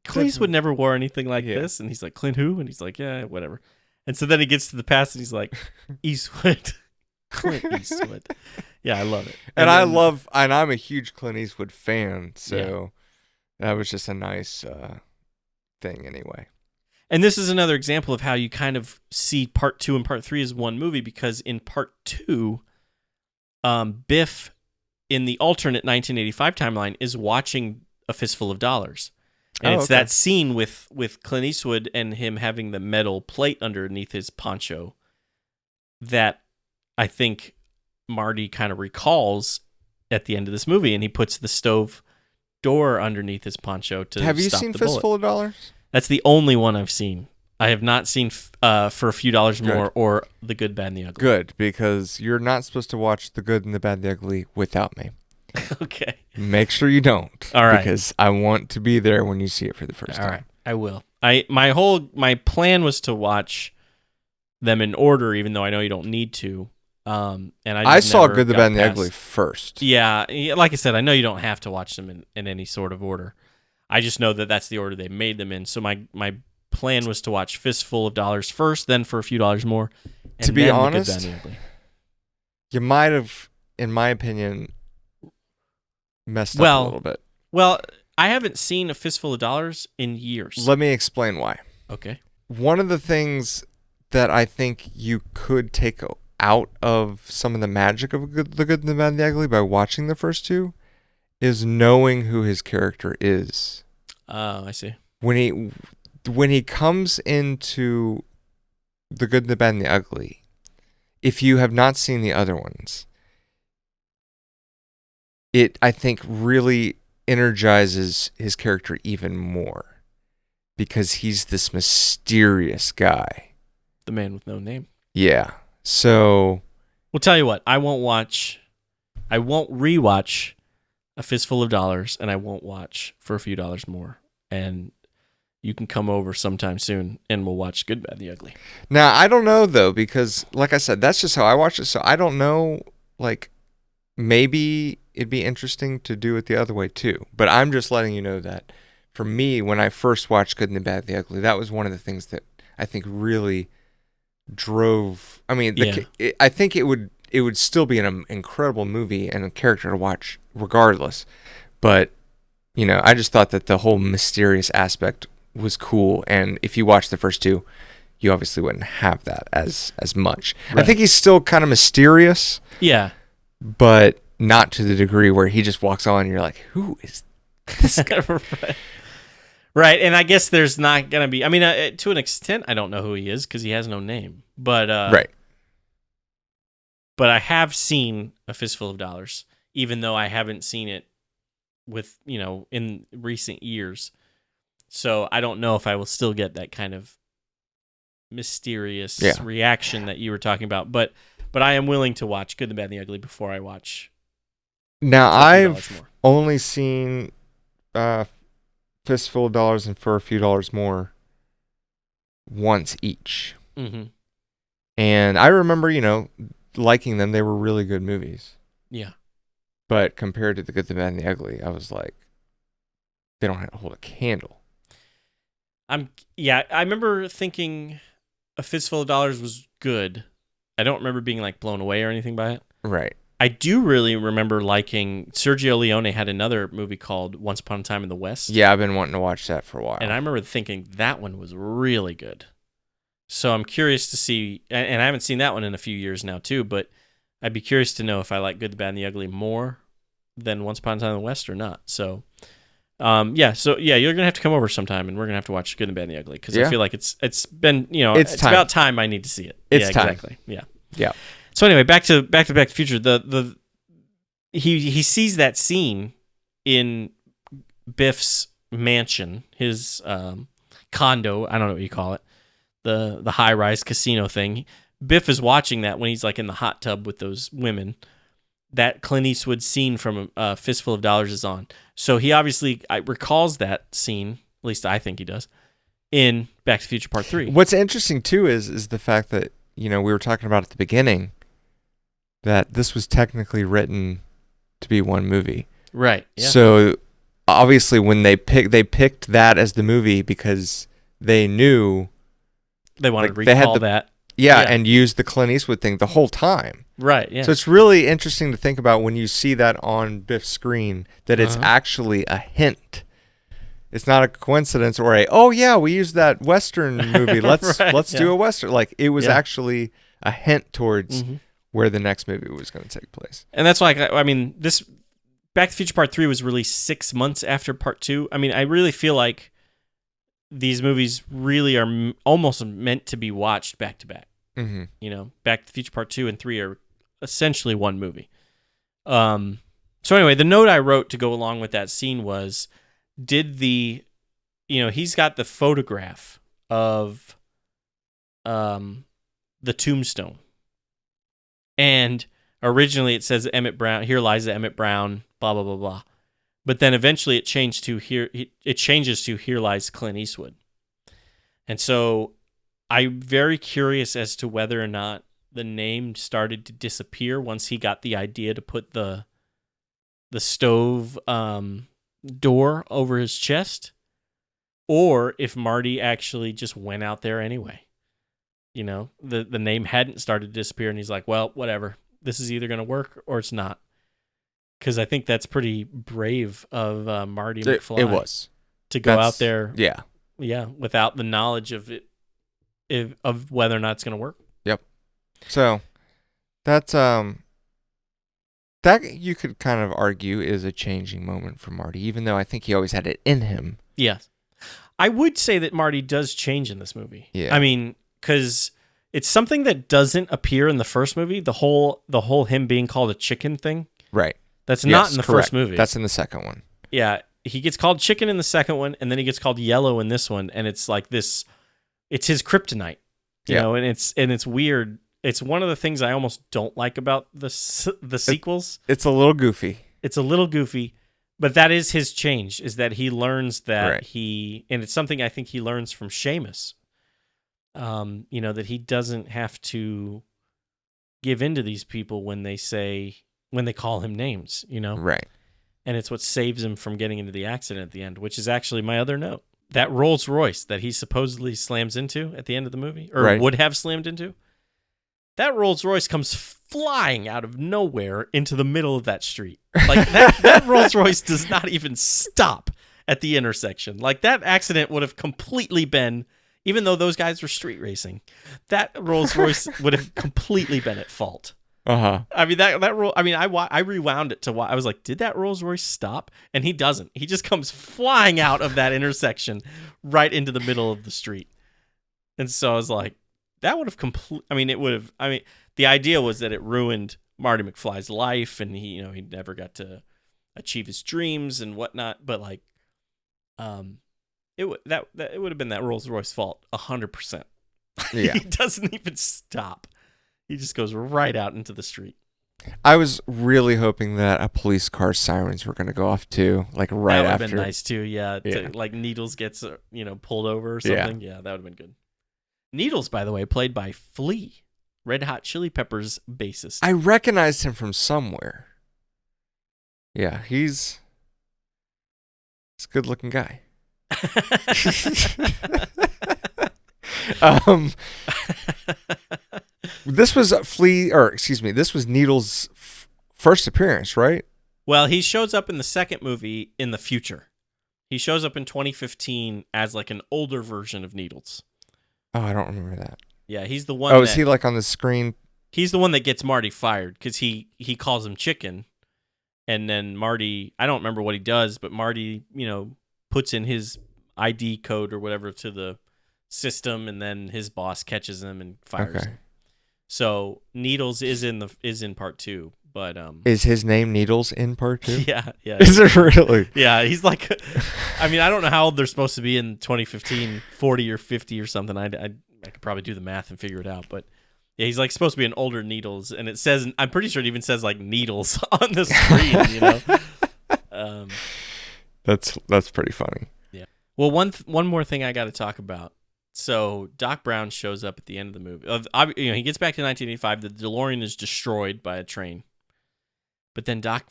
Clint Eastwood never wore anything like this, and he's like, Clint who? And he's like, yeah, whatever. And so then he gets to the past, and he's like, Eastwood. Clint Eastwood. Yeah, I love it. And I'm a huge Clint Eastwood fan, so that was just a nice thing anyway. And this is another example of how you kind of see part 2 and part 3 as one movie, because in part 2, Biff, in the alternate 1985 timeline, is watching A Fistful of Dollars. And it's that scene with Clint Eastwood and him having the metal plate underneath his poncho that I think Marty kind of recalls at the end of this movie, and he puts the stove door underneath his poncho to Have you stop seen the bullet. Fistful of Dollars? That's the only one I've seen. I have not seen For a Few Dollars More or The Good, Bad, and the Ugly. Good, because you're not supposed to watch The Good and the Bad and the Ugly without me. Okay. Make sure you don't. All right. Because I want to be there when you see it for the first time. All right. I will. My plan was to watch them in order, even though I know you don't need to. And I saw Good, the Bad, and the Ugly first. Yeah, like I said, I know you don't have to watch them in any sort of order. I just know that that's the order they made them in. So my plan was to watch Fistful of Dollars first, then For a Few Dollars More. And to be then honest, The Good, Bad, and the Ugly. You might have, in my opinion, messed up a little bit. Well, I haven't seen A Fistful of Dollars in years. Let me explain why. Okay. One of the things that I think you could take out of some of the magic of The Good, the Bad, and the Ugly by watching the first two is knowing who his character is. Oh, I see. When he comes into The Good, the Bad, and the Ugly, if you have not seen the other ones, it, I think, really energizes his character even more because he's this mysterious guy. The man with no name. Yeah. So, we'll tell you what, I won't rewatch A Fistful of Dollars, and I won't watch For a Few Dollars More. And you can come over sometime soon, and we'll watch Good, Bad, the Ugly. Now, I don't know, though, because, like I said, that's just how I watch it. So I don't know, like, maybe it'd be interesting to do it the other way, too. But I'm just letting you know that, for me, when I first watched Good, and the Bad, the Ugly, that was one of the things that I think really drove... I mean, I think it would still be an incredible movie and a character to watch regardless. But, you know, I just thought that the whole mysterious aspect was cool, and if you watch the first two, you obviously wouldn't have that as much. Right. I think he's still kind of mysterious. Yeah. But not to the degree where he just walks on and you're like, who is this guy? Right, and I guess there's not going to be... I mean, to an extent, I don't know who he is because he has no name. But right. But I have seen A Fistful of Dollars, even though I haven't seen it with, you know, in recent years. So I don't know if I will still get that kind of mysterious reaction that you were talking about. But I am willing to watch Good, the Bad, and the Ugly before I watch... Now, I've only seen... Fistful of Dollars and For a Few Dollars More once each. Mm-hmm. And I remember, you know, liking them. They were really good movies. Yeah. But compared to The Good, the Bad, and the Ugly, I was like, they don't have to hold a candle. I remember thinking A Fistful of Dollars was good. I don't remember being like blown away or anything by it. Right. I do really remember liking... Sergio Leone had another movie called Once Upon a Time in the West. Yeah, I've been wanting to watch that for a while. And I remember thinking that one was really good. So I'm curious to see... And I haven't seen that one in a few years now, too, but I'd be curious to know if I like Good, the Bad, and the Ugly more than Once Upon a Time in the West or not. So, you're going to have to come over sometime, and we're going to have to watch Good, the Bad, and the Ugly, because I feel like it's been, you know, it's about time I need to see it. It's time. Exactly. Yeah. Yeah. So anyway, back to Back to the Future. He sees that scene in Biff's mansion, his condo. I don't know what you call it, the high rise casino thing. Biff is watching that when he's like in the hot tub with those women. That Clint Eastwood scene from Fistful of Dollars is on. So he obviously recalls that scene. At least I think he does in Back to the Future Part 3. What's interesting too is the fact that, you know, we were talking about at the beginning that this was technically written to be one movie. Right. Yeah. So obviously when they picked that as the movie because they knew they wanted to recall that. Yeah, and use the Clint Eastwood thing the whole time. Right, yeah. So it's really interesting to think about when you see that on Biff's screen that it's actually a hint It's not a coincidence or oh yeah, we used that Western movie. Let's Right, let's do a Western. Like it was Yeah. actually a hint towards Mhm. where the next movie was going to take place. And that's why, I mean, this Back to the Future Part 3 was released 6 months after Part 2. I mean, I really feel like these movies really are almost meant to be watched back to back. Mm-hmm. You know, Back to the Future Part 2 and 3 are essentially one movie. So anyway, the note I wrote to go along with that scene was, he's got the photograph of the tombstone. And originally it says Emmett Brown, here lies the Emmett Brown, blah, blah, blah, blah. But then eventually it changes to here lies Clint Eastwood. And so I'm very curious as to whether or not the name started to disappear once he got the idea to put the stove door over his chest, or if Marty actually just went out there anyway. You know, the name hadn't started to disappear, and he's like, well, whatever. This is either going to work or it's not. Because I think that's pretty brave of Marty McFly. It was. To go out there, yeah, without the knowledge of it, of whether or not it's going to work. Yep. So that's that you could kind of argue is a changing moment for Marty, even though I think he always had it in him. Yes. I would say that Marty does change in this movie. Yeah. I mean, because it's something that doesn't appear in the first movie. The whole him being called a chicken thing. Right. That's not in the first movie. That's in the second one. Yeah. He gets called chicken in the second one, and then he gets called yellow in this one, and it's like this. It's his kryptonite, you know, and it's weird. It's one of the things I almost don't like about the sequels. It's a little goofy. It's a little goofy, but that is his change. Is that he learns that Right. and it's something I think he learns from Seamus. You know, that he doesn't have to give in to these people when they call him names. You know, Right. and it's what saves him from getting into the accident at the end, which is actually my other note. That Rolls Royce that he supposedly slams into at the end of the movie, or Right. would have slammed into, that Rolls Royce comes flying out of nowhere into the middle of that street. Like that Rolls Royce does not even stop at the intersection. Like that accident would have completely been, even though those guys were street racing, that Rolls Royce would have completely been at fault. Uh-huh. I mean I rewound it to why I was like, did that Rolls Royce stop? And he doesn't. He just comes flying out of that intersection right into the middle of the street. And so I was like, that would have the idea was that it ruined Marty McFly's life, and he never got to achieve his dreams and whatnot. But like, it would have been that Rolls Royce fault 100%. Yeah. He doesn't even stop. He just goes right out into the street. I was really hoping that a police car's sirens were going to go off too, like right that would after. have been nice too. Yeah, Yeah. Like Needles gets pulled over or something. Yeah, that would have been good. Needles, by the way, played by Flea, Red Hot Chili Peppers bassist. I recognized him from somewhere. Yeah, he's a good-looking guy. This was this was Needles' first appearance, right? Well, he shows up in the second movie in the future. He shows up in 2015 as like an older version of Needles. Oh, I don't remember that. Yeah, he's the one. Oh, is he like on the screen? He's the one that gets Marty fired because he calls him chicken, and then Marty, I don't remember what he does, but Marty, puts in his ID code or whatever to the system, and then his boss catches him and fires him. So Needles is in part 2, but is his name Needles in part 2? Yeah. Is it really? Yeah, he's like, I mean, I don't know how old they're supposed to be in 2015, 40 or 50 or something. I could probably do the math and figure it out, but yeah, he's like supposed to be an older Needles, and it says, I'm pretty sure it even says like Needles on the screen, That's pretty funny. Yeah. Well, one more thing I got to talk about. So Doc Brown shows up at the end of the movie. He gets back to 1985. The DeLorean is destroyed by a train, but then Doc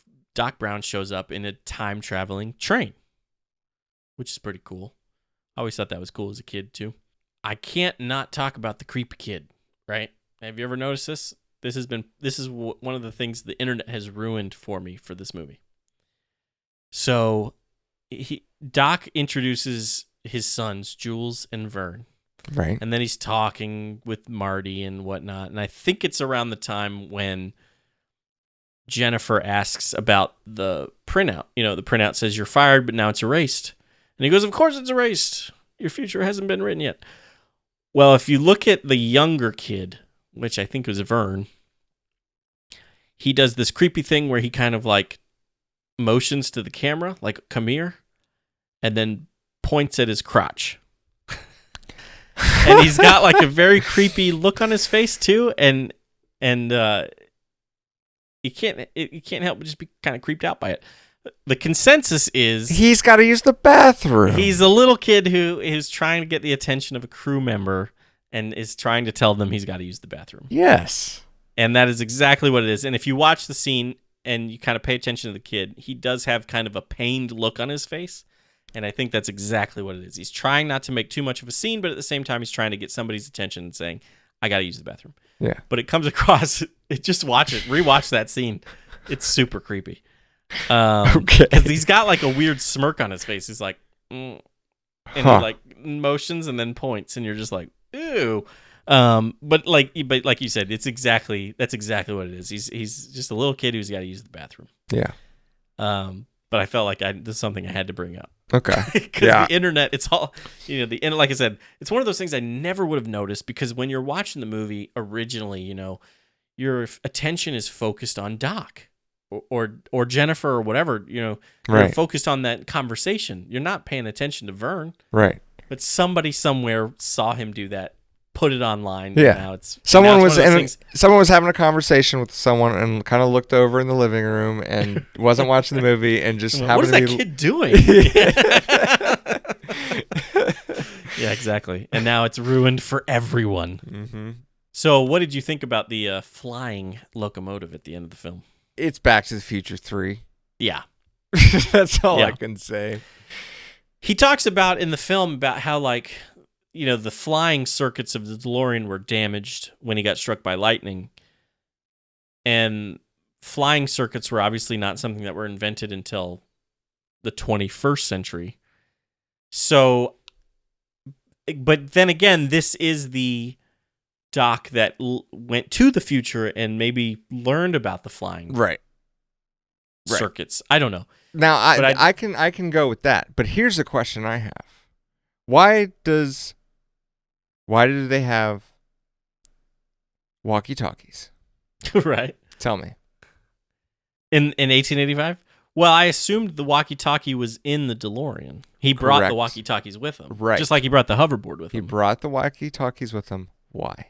Brown shows up in a time traveling train, which is pretty cool. I always thought that was cool as a kid too. I can't not talk about the creepy kid, right? Have you ever noticed this? This is one of the things the internet has ruined for me for this movie. So Doc introduces his sons, Jules and Vern. Right. And then he's talking with Marty and whatnot. And I think it's around the time when Jennifer asks about the printout. The printout says you're fired, but now it's erased. And he goes, of course it's erased. Your future hasn't been written yet. Well, if you look at the younger kid, which I think was Vern, he does this creepy thing where he kind of like motions to the camera, like, come here, and then points at his crotch. And he's got like a very creepy look on his face too, and you can't help but just be kind of creeped out by it. The consensus is he's got to use the bathroom. He's a little kid who is trying to get the attention of a crew member and is trying to tell them he's got to use the bathroom. Yes. And that is exactly what it is. And if you watch the scene and you kind of pay attention to the kid, he does have kind of a pained look on his face. And I think that's exactly what it is. He's trying not to make too much of a scene, but at the same time, he's trying to get somebody's attention and saying, I got to use the bathroom. Yeah. But it comes across, just rewatch that scene. It's super creepy. Okay. Because he's got like a weird smirk on his face. He's like, and he like motions and then points, and you're just like, ew. But like you said, that's exactly what it is. He's just a little kid who's got to use the bathroom. Yeah. But I felt like this is something I had to bring up. Okay. Because the internet, it's all, like I said, it's one of those things I never would have noticed, because when you're watching the movie originally, your attention is focused on Doc or Jennifer or whatever, you're focused on that conversation. You're not paying attention to Vern. Right. But somebody somewhere saw him do that, put it online. Yeah. Now someone was having a conversation with someone and kind of looked over in the living room and wasn't watching the movie and just happened to be... What is that kid doing? Yeah, exactly. And now it's ruined for everyone. Mm-hmm. So what did you think about the flying locomotive at the end of the film? It's Back to the Future 3. Yeah. That's all I can say. He talks about in the film about how, like, the flying circuits of the DeLorean were damaged when he got struck by lightning. And flying circuits were obviously not something that were invented until the 21st century. So, but then again, this is the Doc that went to the future and maybe learned about the flying circuits. I don't know. Now, I can go with that. But here's a question I have. Why do they have walkie-talkies? Right. Tell me. In 1885? Well, I assumed the walkie-talkie was in the DeLorean. He brought the walkie-talkies with him. Right. Just like he brought the hoverboard with him. He brought the walkie-talkies with him. Why?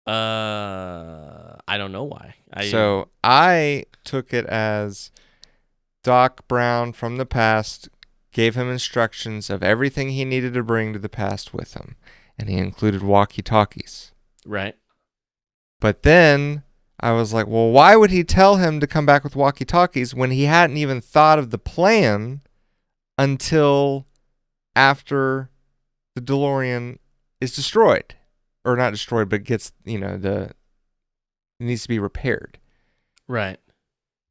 I don't know why. So I took it as Doc Brown from the past gave him instructions of everything he needed to bring to the past with him, and he included walkie-talkies. Right. But then I was like, well, why would he tell him to come back with walkie-talkies when he hadn't even thought of the plan until after the DeLorean is destroyed? Or not destroyed, but gets, it needs to be repaired. Right.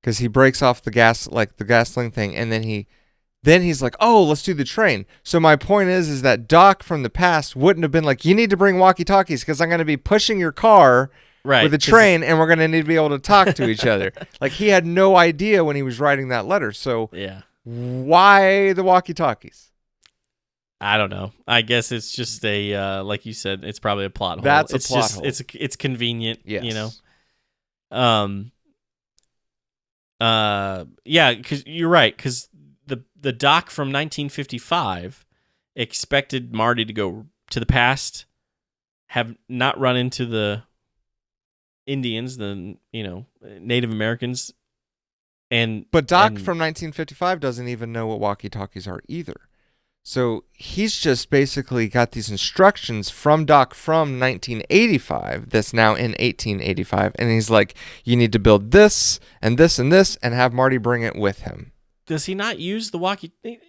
Because he breaks off the gasoline thing, and then he's like, oh, let's do the train. So my point is that Doc from the past wouldn't have been like, you need to bring walkie-talkies because I'm going to be pushing your car with a train, and we're going to need to be able to talk to each other. Like, he had no idea when he was writing that letter. So why the walkie-talkies? I don't know. I guess it's just a like you said, it's probably a plot hole. That's a plot hole. It's convenient, yes. Yeah, because you're right. Because the Doc from 1955 expected Marty to go to the past, have not run into the Indians, the Native Americans, but Doc from 1955 doesn't even know what walkie-talkies are either. So he's just basically got these instructions from Doc from 1985 that's now in 1885. And he's like, you need to build this and this and this and have Marty bring it with him. Does he not use the walkie-talkie?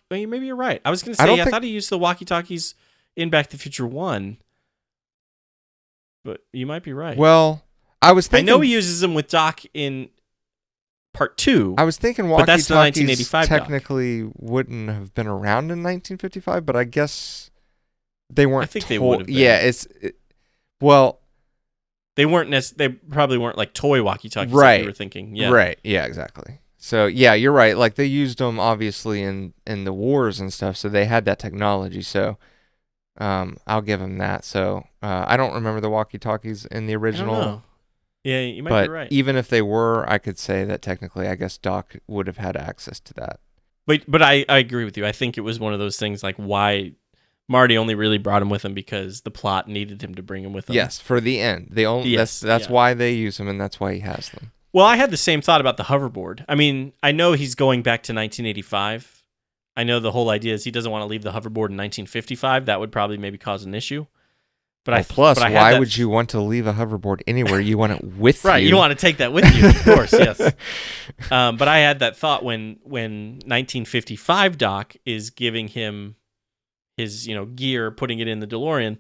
Well, maybe you're right. I was going to say, I thought he used the walkie-talkies in Back to the Future 1. But you might be right. Well, I was thinking... I know he uses them with Doc in Part 2. I was thinking But that's the walkie-talkies 1985 doc. technically wouldn't have been around in 1955, but I guess they weren't. I think they would have been. Yeah, well, they weren't. They probably weren't like toy walkie-talkies right. like you were thinking. Yeah. Right. Yeah. Exactly. So yeah, you're right. Like they used them obviously in the wars and stuff, so they had that technology. So I'll give them that. So I don't remember the walkie-talkies in the original. I don't know. Yeah, you might But be right. even if they were, I could say that technically, I guess Doc would have had access to that. But I agree with you. I think it was one of those things like why Marty only really brought him with him because the plot needed him to bring him with him. Yes, for the end. They only Yes, that's yeah. why they use him, and that's why he has them. Well, I had the same thought about the hoverboard. I mean, I know he's going back to 1985. I know the whole idea is he doesn't want to leave the hoverboard in 1955. That would probably maybe cause an issue. But Plus, but why would you want to leave a hoverboard anywhere? You want it with you. Right, you want to take that with you, of course, yes. But I had that thought when 1955 Doc is giving him his gear, putting it in the DeLorean.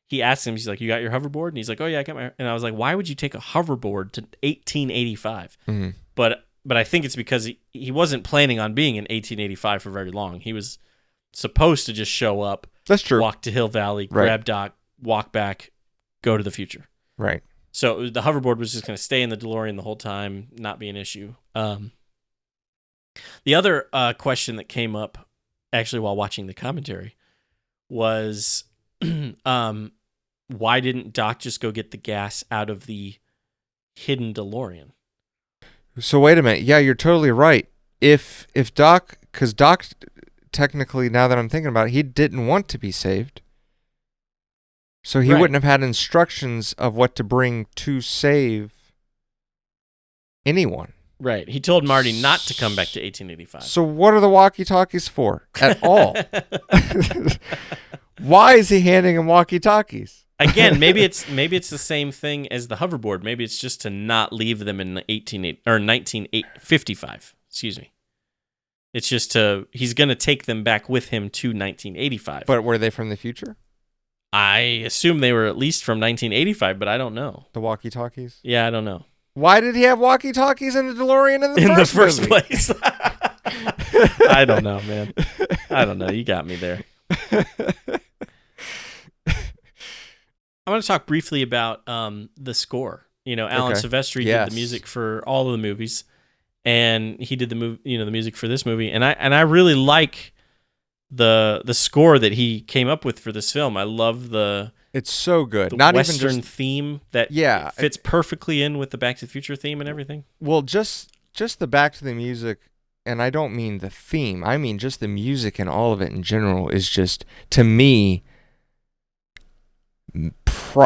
He asks him, he's like, "You got your hoverboard?" And he's like, "Oh yeah, I got my." And I was like, "Why would you take a hoverboard to 1885?" Mm-hmm. But I think it's because he wasn't planning on being in 1885 for very long. He was supposed to just show up, that's true, walk to Hill Valley, right. grab Doc, walk back, go to the future. Right. So the hoverboard was just going to stay in the DeLorean the whole time, not be an issue. The other question that came up, actually, while watching the commentary, was why didn't Doc just go get the gas out of the hidden DeLorean? So wait a minute. Yeah, you're totally right. If Doc, because Doc, technically, now that I'm thinking about it, he didn't want to be saved. So he wouldn't have had instructions of what to bring to save anyone. Right. He told Marty not to come back to 1885. So what are the walkie-talkies for at all? Why is he handing him walkie-talkies? Again, maybe it's the same thing as the hoverboard. Maybe it's just to not leave them in 1955. Excuse me. It's just he's going to take them back with him to 1985. But were they from the future? I assume they were at least from 1985, but I don't know. The walkie-talkies? Yeah, I don't know. Why did he have walkie-talkies in the DeLorean in the first movie? place? I don't know, man. I don't know. You got me there. I want to talk briefly about the score. Alan Silvestri did the music for all of the movies, and he did the music for this movie. And I really like the score that he came up with for this film. I love it's so good. The Not Western even just theme that fits perfectly in with the Back to the Future theme and everything. Well, just the Back to the music, and I don't mean the theme. I mean just the music and all of it in general is just, to me,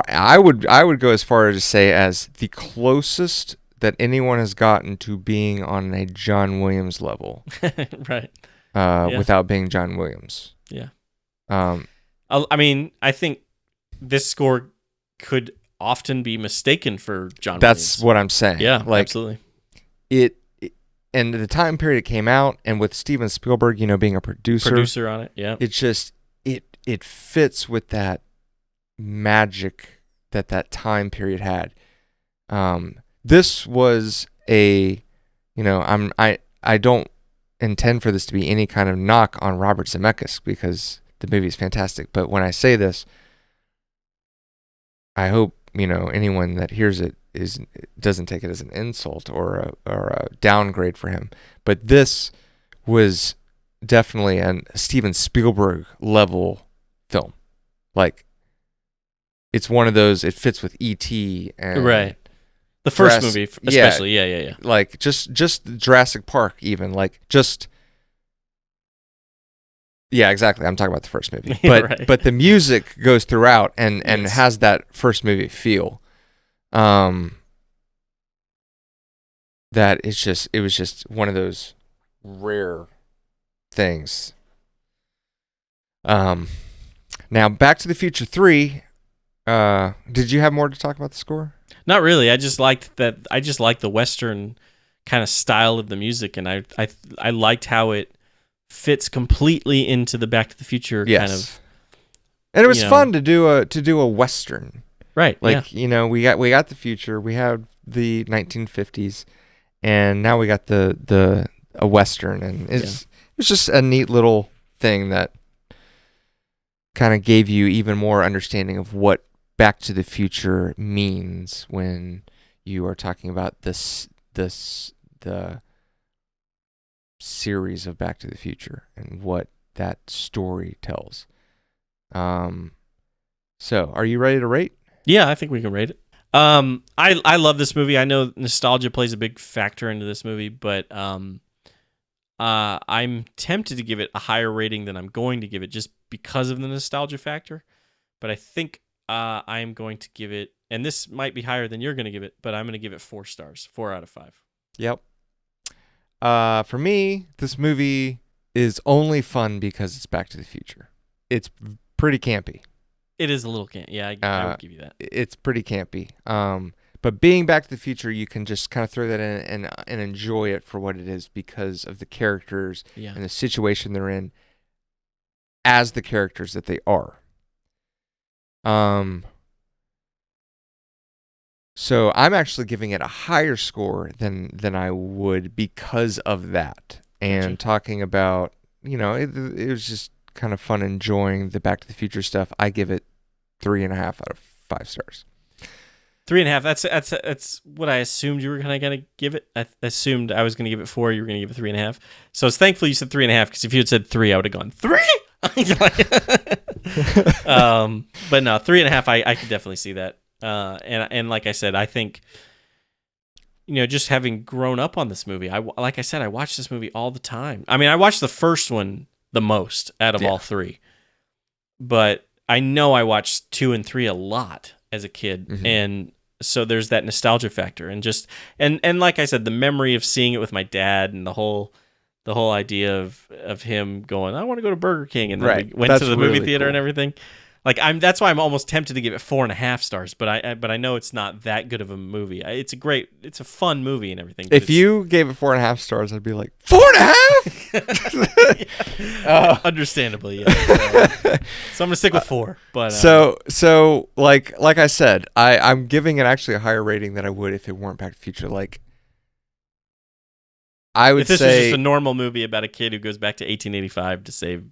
I would go as far as to say as the closest that anyone has gotten to being on a John Williams level. Right. Without being John Williams. Yeah. I mean, I think this score could often be mistaken for John Williams. That's what I'm saying. Yeah, absolutely. And the time period it came out, and with Steven Spielberg, being a producer on it, yeah. It just it fits with that magic that time period had. This was I don't intend for this to be any kind of knock on Robert Zemeckis because the movie is fantastic. But when I say this, I hope anyone that hears it doesn't take it as an insult or a downgrade for him. But this was definitely a Steven Spielberg level film. Like, it's one of those. It fits with E.T. and right. The first movie, especially, yeah. Like just Jurassic Park, even yeah, exactly. I'm talking about the first movie, but right. But the music goes throughout and Yes. has that first movie feel. That it was just one of those rare things. Now Back to the Future 3. Did you have more to talk about the score? Not really. I just liked the Western kind of style of the music, and I liked how it fits completely into the Back to the Future kind of. And it was fun to do a Western. Right. Like, we got the future, we had the 1950s, and now we got a Western, and it's just a neat little thing that kind of gave you even more understanding of what Back to the Future means when you are talking about the series of Back to the Future and what that story tells. So are you ready to rate? Yeah, I think we can rate it. I love this movie. I know nostalgia plays a big factor into this movie, but I'm tempted to give it a higher rating than I'm going to give it just because of the nostalgia factor. But I think I am going to give it, and this might be higher than you're going to give it, but I'm going to give it 4 stars, 4 out of 5. Yep. For me, this movie is only fun because it's Back to the Future. It's pretty campy. It is a little campy. I would give you that. It's pretty campy. But being Back to the Future, you can just kind of throw that in and enjoy it for what it is because of the characters and the situation they're in as the characters that they are. So I'm actually giving it a higher score than I would because of that. And talking about, it was just kind of fun enjoying the Back to the Future stuff. I give it 3.5 out of 5 stars. 3.5. That's what I assumed you were gonna give it. I assumed I was gonna give it 4. You were gonna give it 3.5. So I was thankful you said 3.5 because if you had said 3, I would have gone 3. But no, 3.5. I could definitely see that. And like I said, I think just having grown up on this movie, like I said, I watch this movie all the time. I mean, I watched the first one the most out of all 3, but I know I watched 2 and 3 a lot as a kid, and so there's that nostalgia factor, and just and like I said, the memory of seeing it with my dad, and the whole idea of him going, I want to go to Burger King, and then we went to the movie theater and everything. Like that's why I'm almost tempted to give it 4.5 stars, but I know it's not that good of a movie. It's a fun movie and everything. If you gave it 4.5 stars, I'd be like 4.5. Understandably, yeah. So I'm gonna stick with 4. But so like I said, I'm giving it actually a higher rating than I would if it weren't Back to the Future. Like I would if this say, was just a normal movie about a kid who goes back to 1885 to save,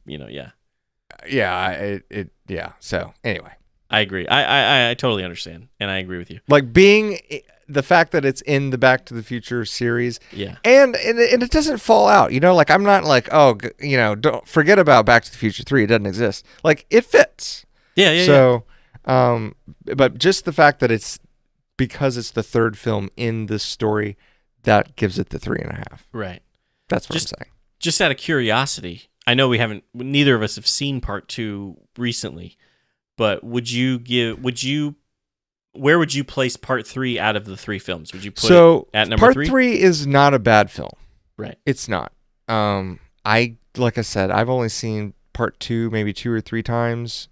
Yeah. So anyway, I agree. I totally understand, and I agree with you. Like being the fact that it's in the Back to the Future series, and it doesn't fall out. Like I'm not like, don't forget about Back to the Future 3. It doesn't exist. Like it fits. Yeah. So, but just the fact that it's because it's the third film in this story, that gives it the 3.5. Right. That's what I'm saying. Just out of curiosity. I know neither of us have seen part 2 recently, but where would you place part 3 out of the 3 films? Would you put it at number 3? Part 3 is not a bad film. Right. It's not. Like I said, I've only seen part 2 maybe 2 or 3 times.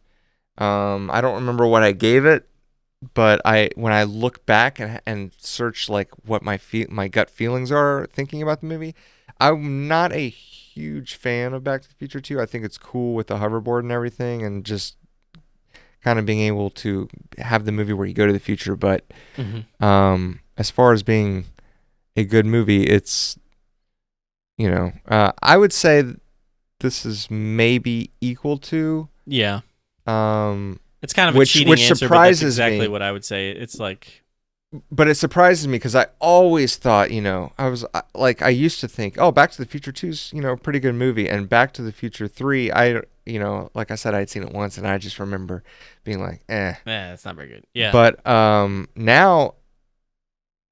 I don't remember what I gave it, but when I look back and search like what my gut feelings are thinking about the movie, I'm not a huge fan of Back to the Future 2. I think it's cool with the hoverboard and everything, and just kind of being able to have the movie where you go to the future. But as far as being a good movie, it's I would say this is maybe equal to it's kind of a cheating which answer, surprises but that's exactly me. what I would say. It's like, but it surprises me because I always thought, I used to think, oh, Back to the Future 2's, a pretty good movie. And Back to the Future 3, like I said, I'd seen it once and I just remember being like, it's not very good. Yeah. But now,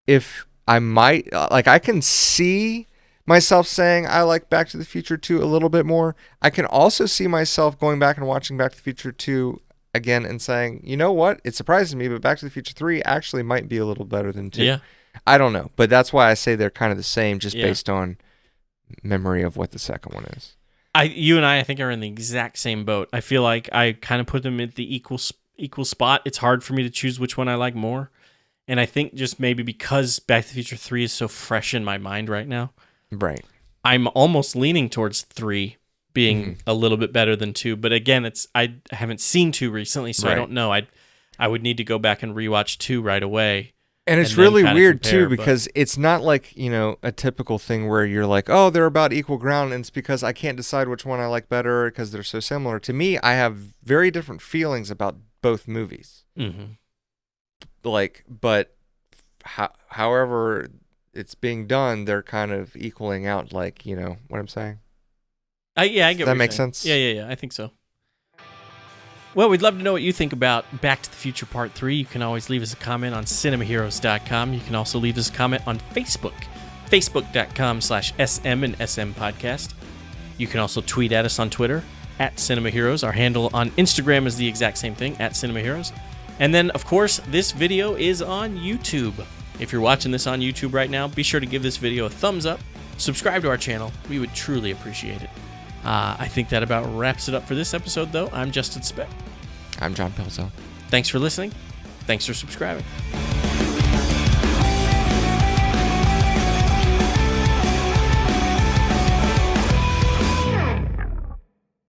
if I might, I can see myself saying I like Back to the Future 2 a little bit more. I can also see myself going back and watching Back to the Future 2 again and saying, you know what? It surprises me, but Back to the Future 3 actually might be a little better than 2. Yeah. I don't know, but that's why I say they're kind of the same, just based on memory of what the second one is. You and I think are in the exact same boat. I feel like I kind of put them at the equal spot. It's hard for me to choose which one I like more. And I think just maybe because Back to the Future 3 is so fresh in my mind right now. Right. I'm almost leaning towards 3 being a little bit better than 2. But again, I haven't seen 2 recently, so I don't know. I would need to go back and rewatch 2 right away. And it's and then really kinda weird compare, too, because it's not like, a typical thing where you're like, oh, they're about equal ground, and it's because I can't decide which one I like better because they're so similar. To me, I have very different feelings about both movies. Mm-hmm. However it's being done, they're kind of equaling out, like, what I'm saying? Yeah, I get Does what that make you're saying. sense? Yeah, I think so. Well, we'd love to know what you think about Back to the Future Part 3. You can always leave us a comment on cinemaheroes.com. You can also leave us a comment on Facebook, facebook.com/SM and SM Podcast. You can also tweet at us on Twitter, @CinemaHeroes. Our handle on Instagram is the exact same thing, @CinemaHeroes. And then, of course, this video is on YouTube. If you're watching this on YouTube right now, be sure to give this video a thumbs up, subscribe to our channel. We would truly appreciate it. I think that about wraps it up for this episode, though. I'm Justin Speck. I'm John Pelzo. Thanks for listening. Thanks for subscribing.